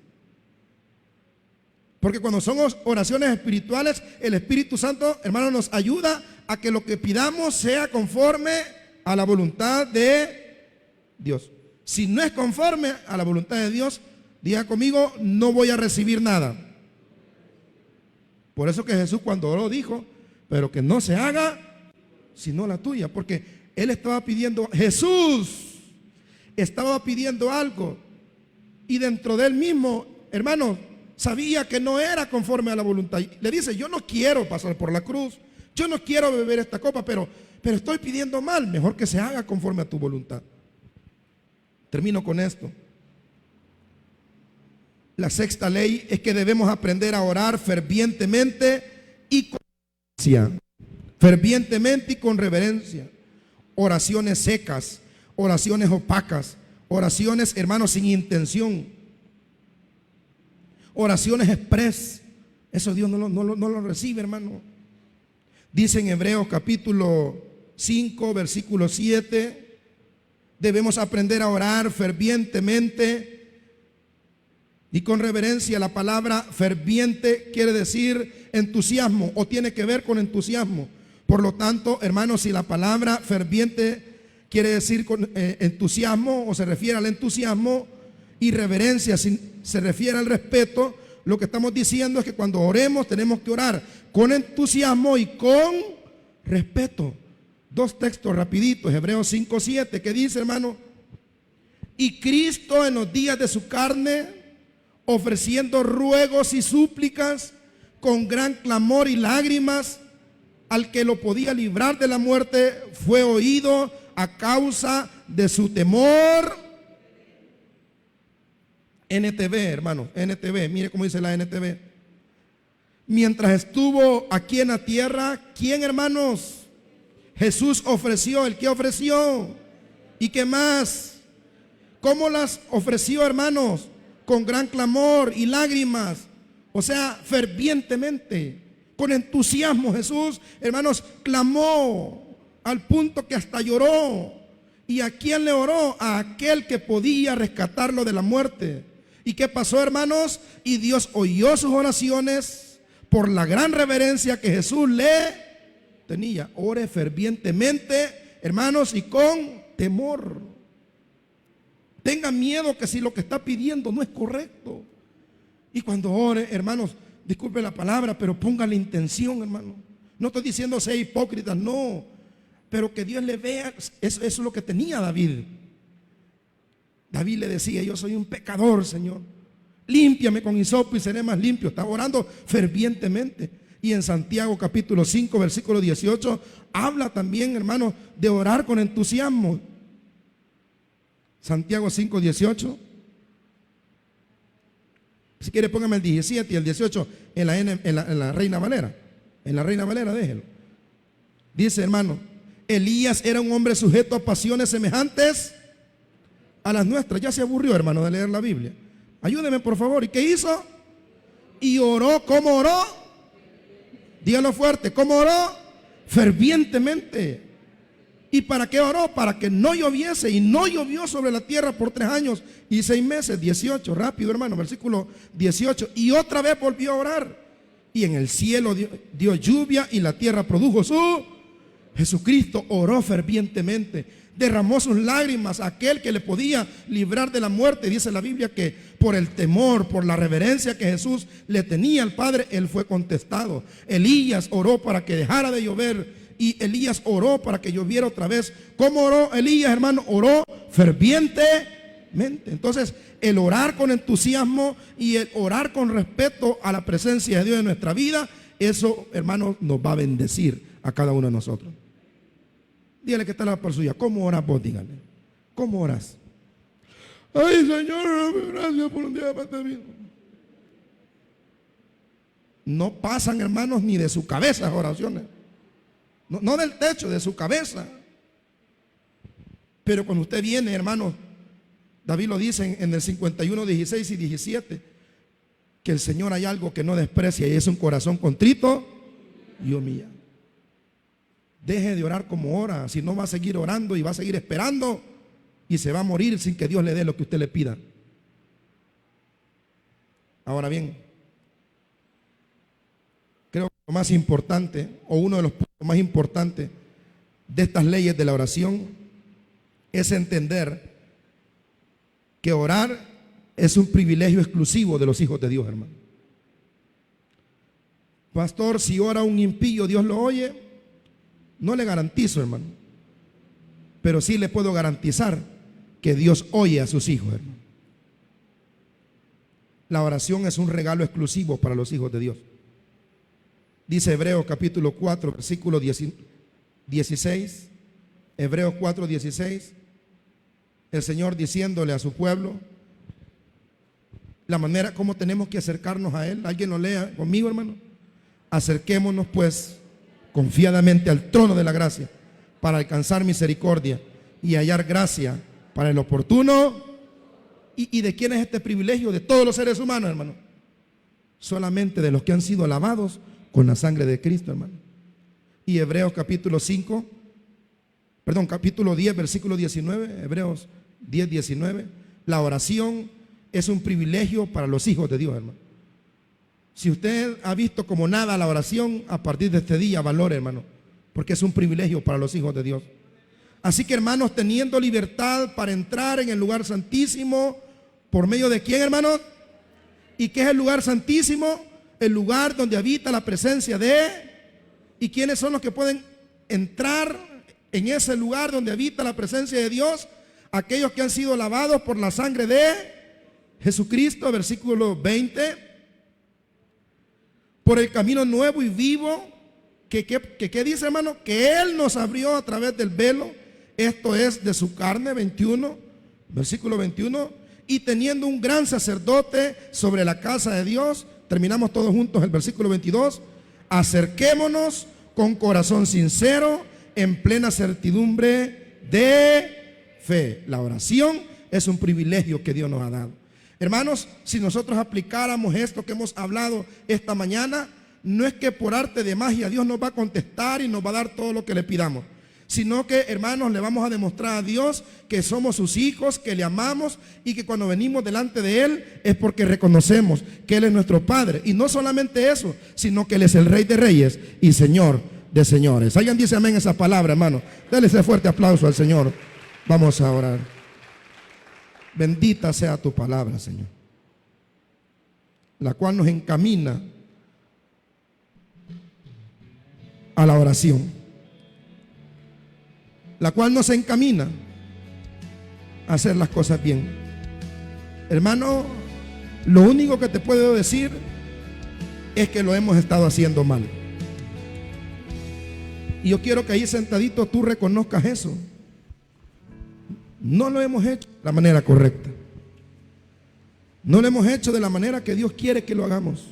Porque cuando son oraciones espirituales, el Espíritu Santo, hermano, nos ayuda a que lo que pidamos sea conforme a la voluntad de Dios. Si no es conforme a la voluntad de Dios, diga conmigo, no voy a recibir nada. Por eso que Jesús cuando oró dijo, pero que no se haga sino la tuya, porque Él estaba pidiendo, Jesús estaba pidiendo algo, y dentro de Él mismo, hermano, sabía que no era conforme a la voluntad. Le dice, yo no quiero pasar por la cruz, yo no quiero beber esta copa, pero estoy pidiendo mal, mejor que se haga conforme a tu voluntad. Termino con esto. La sexta ley es que debemos aprender a orar fervientemente y con reverencia. Fervientemente y con reverencia. Oraciones secas, oraciones opacas, oraciones, hermanos, sin intención, oraciones express. Eso Dios no lo recibe, hermano. Dice en Hebreos capítulo 5, versículo 7, debemos aprender a orar fervientemente y con reverencia. La palabra ferviente quiere decir entusiasmo, o tiene que ver con entusiasmo. Por lo tanto, hermanos, si la palabra ferviente quiere decir con entusiasmo, o se refiere al entusiasmo, y reverencia si se refiere al respeto, lo que estamos diciendo es que cuando oremos tenemos que orar con entusiasmo y con respeto. Dos textos rapiditos, Hebreos 5:7, que dice, hermano, y Cristo en los días de su carne, ofreciendo ruegos y súplicas con gran clamor y lágrimas al que lo podía librar de la muerte, fue oído a causa de su temor. NTV, hermano, NTV, mire cómo dice la NTV. Mientras estuvo aquí en la tierra, ¿quién, hermanos? Jesús ofreció. ¿El qué ofreció? ¿Y qué más? ¿Cómo las ofreció, hermanos? Con gran clamor y lágrimas, o sea, fervientemente, con entusiasmo. Jesús, hermanos, clamó al punto que hasta lloró. ¿Y a quién le oró? A aquel que podía rescatarlo de la muerte. ¿Y qué pasó, hermanos? Y Dios oyó sus oraciones por la gran reverencia que Jesús le tenía. Ore fervientemente, hermanos, y con temor. Tenga miedo que si lo que está pidiendo no es correcto. Y cuando ore, hermanos, disculpe la palabra, pero ponga la intención, hermano. No estoy diciendo ser hipócritas, no. Pero que Dios le vea. Eso es lo que tenía David. David le decía, yo soy un pecador, Señor. Límpiame con hisopo y seré más limpio. Estaba orando fervientemente. Y en Santiago capítulo 5, versículo 18, habla también, hermano, de orar con entusiasmo. Santiago 5, 18. Si quiere póngame el 17 y el 18 en la Reina Valera. En la Reina Valera, déjelo. Dice, hermano, Elías era un hombre sujeto a pasiones semejantes a las nuestras. Ya se aburrió, hermano, de leer la Biblia. Ayúdeme, por favor. ¿Y qué hizo? Y oró. ¿Cómo oró? Dígalo fuerte. ¿Cómo oró? Fervientemente. ¿Y para qué oró? Para que no lloviese, y no llovió sobre la tierra por 3 años y 6 meses. 18, rápido, hermano, versículo 18. Y otra vez volvió a orar, y en el cielo dio lluvia y la tierra produjo su Jesucristo. Oró fervientemente, derramó sus lágrimas a aquel que le podía librar de la muerte. Dice la Biblia que por el temor, por la reverencia que Jesús le tenía al Padre, él fue contestado. Elías oró para que dejara de llover, y Elías oró para que lloviera otra vez. ¿Cómo oró Elías, hermano? Oró fervientemente. Entonces, el orar con entusiasmo y el orar con respeto a la presencia de Dios en nuestra vida, eso, hermano, nos va a bendecir a cada uno de nosotros. Dígale que está la par suya. ¿Cómo oras vos? Dígale. ¿Cómo oras? Ay, Señor, gracias por un día más de vida. No pasan, hermanos, ni de su cabeza las oraciones. No del techo, de su cabeza. Pero cuando usted viene, hermanos, David lo dice en el 51, 16 y 17, que el Señor hay algo que no desprecia y es un corazón contrito y humillado. Deje de orar como ora, si no va a seguir orando y va a seguir esperando y se va a morir sin que Dios le dé lo que usted le pida. Ahora bien, creo que lo más importante, o uno de los puntos más importantes de estas leyes de la oración, es entender que orar es un privilegio exclusivo de los hijos de Dios, hermano. Pastor, si ora un impío, ¿Dios lo oye? No le garantizo, hermano, pero sí le puedo garantizar que Dios oye a sus hijos, hermano. La oración es un regalo exclusivo para los hijos de Dios. Dice Hebreos capítulo 4, versículo 16. Hebreos 4, 16. El Señor diciéndole a su pueblo la manera como tenemos que acercarnos a Él. ¿Alguien lo lea conmigo, hermano? Acerquémonos pues confiadamente al trono de la gracia para alcanzar misericordia y hallar gracia para el oportuno. ¿Y de quién es este privilegio? De todos los seres humanos, hermano. Solamente de los que han sido lavados con la sangre de Cristo, hermano. Y Hebreos capítulo 10, versículo 19, Hebreos 10, 19. La oración es un privilegio para los hijos de Dios, hermano. Si usted ha visto como nada la oración, a partir de este día valore, hermano, porque es un privilegio para los hijos de Dios. Así que, hermanos, teniendo libertad para entrar en el lugar santísimo, ¿por medio de quién, hermanos? ¿Y qué es el lugar santísimo? El lugar donde habita la presencia de... ¿Y quiénes son los que pueden entrar en ese lugar donde habita la presencia de Dios? Aquellos que han sido lavados por la sangre de Jesucristo, versículo 20. Por el camino nuevo y vivo, que dice, hermano, que Él nos abrió a través del velo, esto es de su carne, 21, versículo 21, y teniendo un gran sacerdote sobre la casa de Dios, terminamos todos juntos el versículo 22, acerquémonos con corazón sincero, en plena certidumbre de fe. La oración es un privilegio que Dios nos ha dado. Hermanos, si nosotros aplicáramos esto que hemos hablado esta mañana, no es que por arte de magia Dios nos va a contestar y nos va a dar todo lo que le pidamos, sino que, hermanos, le vamos a demostrar a Dios que somos sus hijos, que le amamos y que cuando venimos delante de Él es porque reconocemos que Él es nuestro Padre. Y no solamente eso, sino que Él es el Rey de Reyes y Señor de señores. ¿Alguien dice amén a esa palabra, hermano? Dale ese fuerte aplauso al Señor. Vamos a orar. Bendita sea tu palabra, Señor, la cual nos encamina a la oración, la cual nos encamina a hacer las cosas bien. Hermano, lo único que te puedo decir es que lo hemos estado haciendo mal. Y yo quiero que ahí sentadito tú reconozcas eso. No lo hemos hecho de la manera correcta. No lo hemos hecho de la manera que Dios quiere que lo hagamos.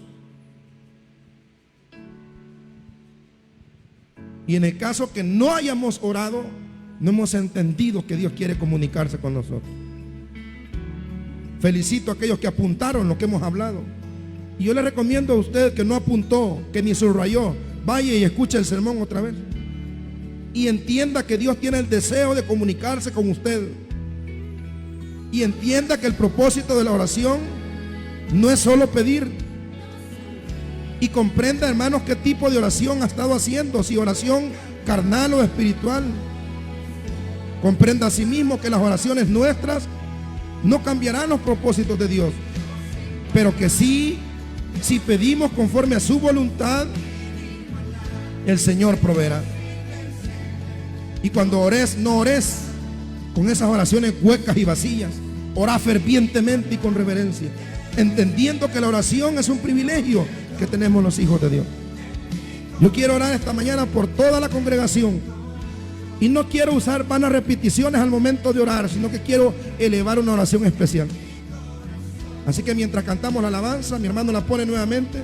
Y en el caso que no hayamos orado, no hemos entendido que Dios quiere comunicarse con nosotros. Felicito a aquellos que apuntaron lo que hemos hablado. Y yo le recomiendo a usted que no apuntó, que ni subrayó, vaya y escuche el sermón otra vez. Y entienda que Dios tiene el deseo de comunicarse con usted. Y entienda que el propósito de la oración no es solo pedir. Y comprenda, hermanos, qué tipo de oración ha estado haciendo, si oración carnal o espiritual. Comprenda asimismo que las oraciones nuestras no cambiarán los propósitos de Dios, pero que sí, si pedimos conforme a su voluntad, el Señor proveerá. Y cuando ores, no ores con esas oraciones huecas y vacías. Ora fervientemente y con reverencia, entendiendo que la oración es un privilegio que tenemos los hijos de Dios. Yo quiero orar esta mañana por toda la congregación Y no quiero usar vanas repeticiones al momento de orar, sino que quiero elevar una oración especial. Así que mientras cantamos la alabanza, mi hermano la pone nuevamente.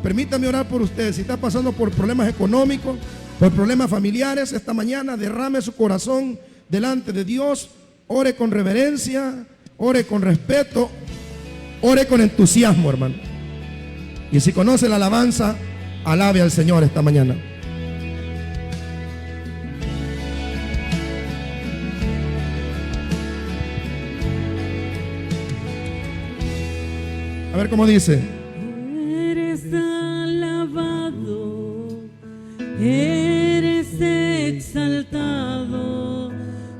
Permítame orar por usted. Si está pasando por problemas económicos, por problemas familiares, esta mañana derrame su corazón delante de Dios. Ore con reverencia, ore con respeto, ore con entusiasmo, hermano. Y si conoce la alabanza, alabe al Señor esta mañana. A ver cómo dice. Eres alabado, eres exaltado,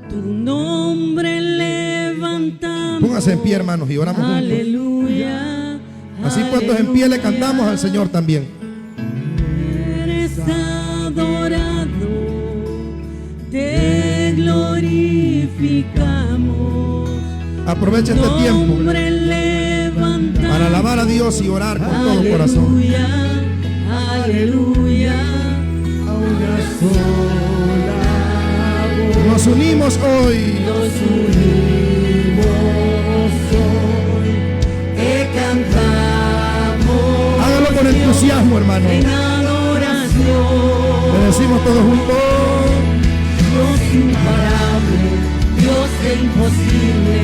tu nombre levantamos. Póngase en pie, hermanos, y oramos juntos. Aleluya. Así puestos en pie le cantamos al Señor también. Eres adorado, te glorificamos. Aprovecha este tiempo para alabar a Dios y orar con todo corazón. Aleluya, aleluya. A una sola voz Nos unimos hoy. Nos unimos hoy, te cantamos. Hágalo con entusiasmo, hermano. En adoración. Le decimos todos juntos. Dios imparable, Dios de imposible,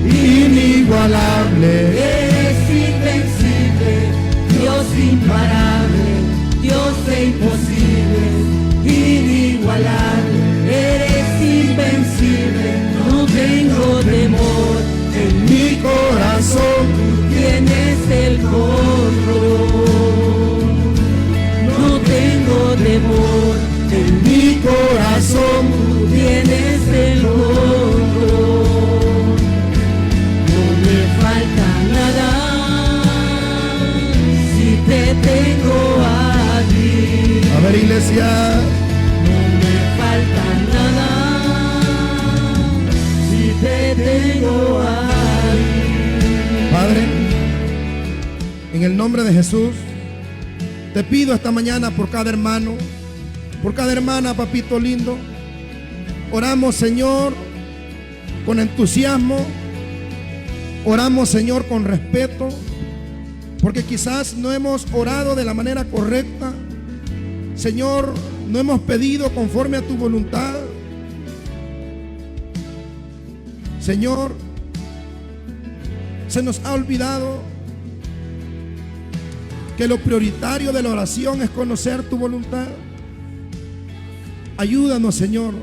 Inigualable. eres invencible, Dios imparable, Dios de imposible, inigualable, eres invencible, no tengo temor, en Mi corazón. tienes el control, no tengo temor, en Mi corazón. tienes el control, no me falta nada si te tengo a ti, A ver, iglesia. no me falta nada si te tengo a ti. Padre, en el nombre de Jesús, te pido esta mañana por cada hermano, por cada hermana, papito lindo. Oramos, Señor, con entusiasmo. Oramos, Señor, con respeto, porque quizás no hemos orado de la manera correcta. Señor, no hemos pedido conforme a tu voluntad. Señor, se nos ha olvidado que lo prioritario de la oración es conocer tu voluntad. Ayúdanos, Señor,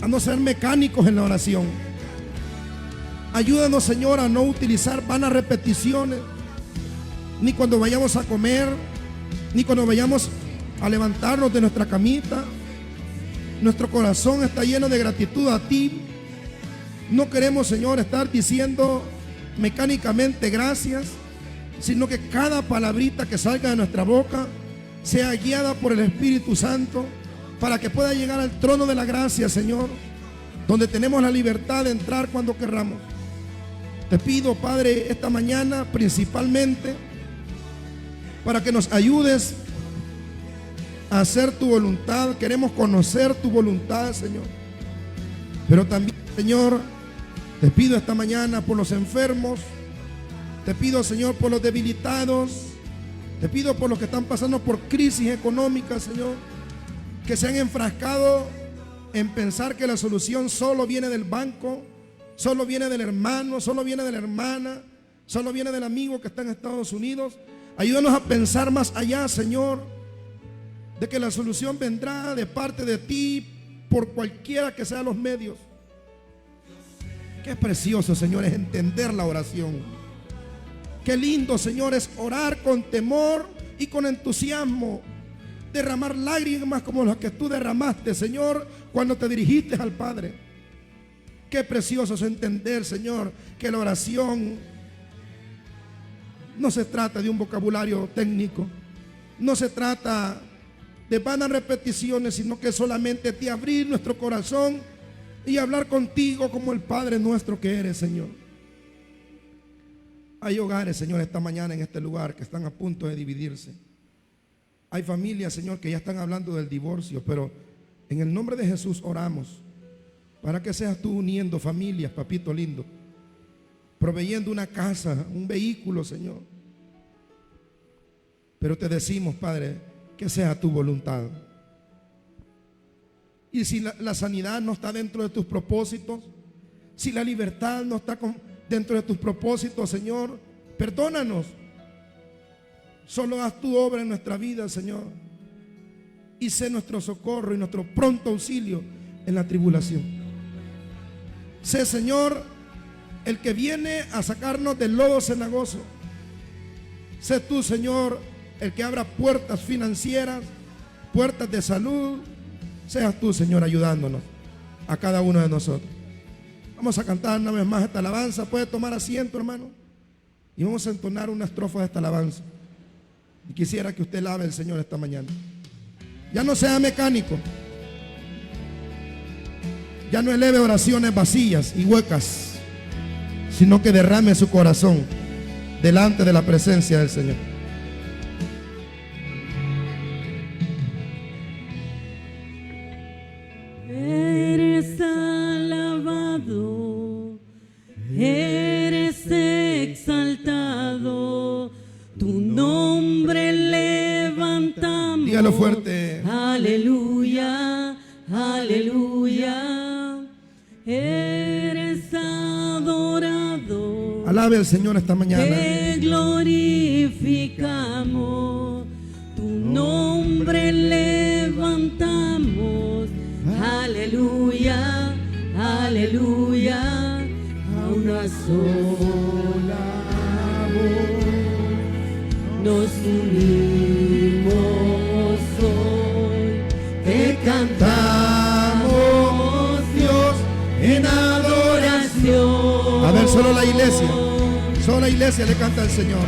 a no ser mecánicos en la oración. Ayúdanos, Señor, a no utilizar vanas repeticiones, ni cuando vayamos a comer, ni cuando vayamos a levantarnos de nuestra camita. Nuestro corazón está lleno de gratitud a ti. No queremos, Señor, estar diciendo mecánicamente gracias, sino que cada palabrita que salga de nuestra boca sea guiada por el Espíritu Santo, para que pueda llegar al trono de la gracia, Señor, donde tenemos la libertad de entrar cuando querramos. Te pido, Padre, esta mañana principalmente para que nos ayudes a hacer tu voluntad. Queremos conocer tu voluntad, Señor. Pero también, Señor, te pido esta mañana por los enfermos. Te pido, Señor, por los debilitados. Te pido por los que están pasando por crisis económica, Señor, que se han enfrascado en pensar que la solución solo viene del banco, solo viene del hermano, solo viene de la hermana, solo viene del amigo que está en Estados Unidos. Ayúdanos a pensar más allá, Señor, de que la solución vendrá de parte de ti por cualquiera que sean los medios. Qué precioso, Señor, es entender la oración. Qué lindo, Señor, es orar con temor y con entusiasmo. Derramar lágrimas como las que tú derramaste, Señor, cuando te dirigiste al Padre. Qué precioso es entender, Señor, que la oración no se trata de un vocabulario técnico, no se trata de vanas repeticiones, sino que solamente de abrir nuestro corazón y hablar contigo como el Padre nuestro que eres, Señor. Hay hogares, Señor, esta mañana en este lugar que están a punto de dividirse. Hay familias, Señor, que ya están hablando del divorcio, pero En el nombre de Jesús oramos para que seas tú uniendo familias, papito lindo, proveyendo una casa, un vehículo, Señor. Pero te decimos, Padre, que sea tu voluntad. Y si la sanidad no está dentro de tus propósitos, si la libertad no está dentro de tus propósitos, Señor, perdónanos. Solo haz tu obra en nuestra vida, Señor, y sé nuestro socorro y nuestro pronto auxilio en la tribulación. Sé, Señor, el que viene a sacarnos del lodo cenagoso. Sé tú, Señor, el que abra puertas financieras, puertas de salud. Seas tú, Señor, ayudándonos a cada uno de nosotros. Vamos a cantar una vez más esta alabanza. Puede tomar asiento, hermano, y vamos a entonar una estrofa de esta alabanza. Y quisiera que usted alabe al Señor esta mañana. Ya no sea mecánico, ya no eleve oraciones vacías y huecas, sino que derrame su corazón delante de la presencia del Señor. Eres alabado, eres exaltado, tu nombre levantamos. Dígalo fuerte. Aleluya, aleluya, eres adorado. Alabe al Señor esta mañana. Te glorificamos, tu nombre levantamos. Aleluya, aleluya, a una sola voz nos unimos hoy. Te cantamos, Dios, en adoración. A ver, solo la iglesia le canta al Señor.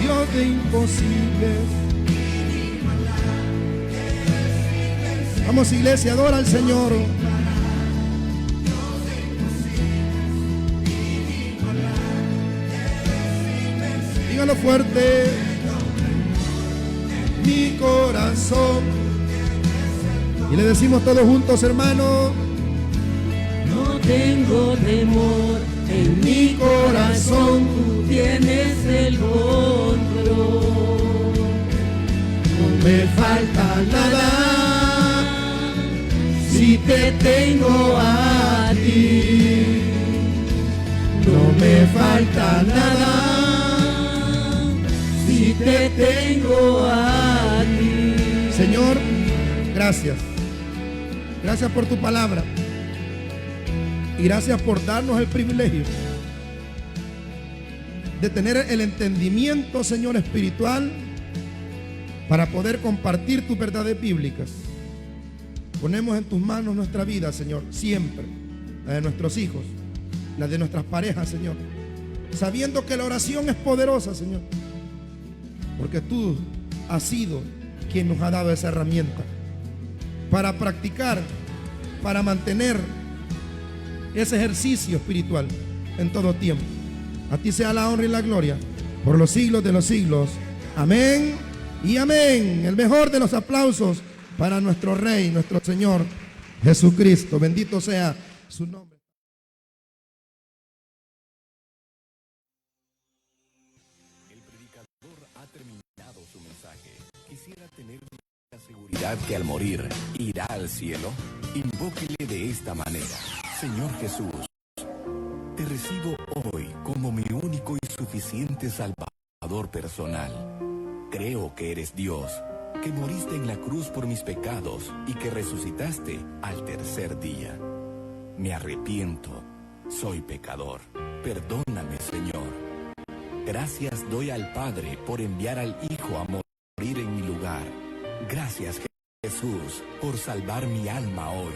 Dios de imposibles. Vamos, iglesia, adora al Señor. Dígalo fuerte. Mi corazón. Y le decimos todos juntos, hermano. No tengo temor, en mi corazón tú tienes el control. No me falta nada si te tengo a ti. No me falta nada si te tengo a ti. Señor, gracias. Gracias por tu palabra. Y gracias por darnos el privilegio de tener el entendimiento, Señor, espiritual para poder compartir tus verdades bíblicas. Ponemos en tus manos nuestra vida, Señor, siempre. La de nuestros hijos, la de nuestras parejas, Señor. Sabiendo que la oración es poderosa, Señor. Porque tú has sido quien nos ha dado esa herramienta para practicar, para mantener ese ejercicio espiritual en todo tiempo. A ti sea la honra y la gloria por los siglos de los siglos. Amén y amén. El mejor de los aplausos para nuestro Rey, nuestro Señor Jesucristo. Bendito sea su nombre. El predicador ha terminado su mensaje. Quisiera tener la seguridad que al morir irá al cielo. Invóquele de esta manera: Señor Jesús, te recibo hoy como mi único y suficiente Salvador personal. Creo que eres Dios, que moriste en la cruz por mis pecados y que resucitaste al tercer día. Me arrepiento, soy pecador. Perdóname, Señor. Gracias doy al Padre por enviar al Hijo a morir en mi lugar. Gracias, Jesús, por salvar mi alma hoy.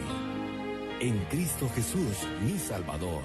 En Cristo Jesús, mi Salvador.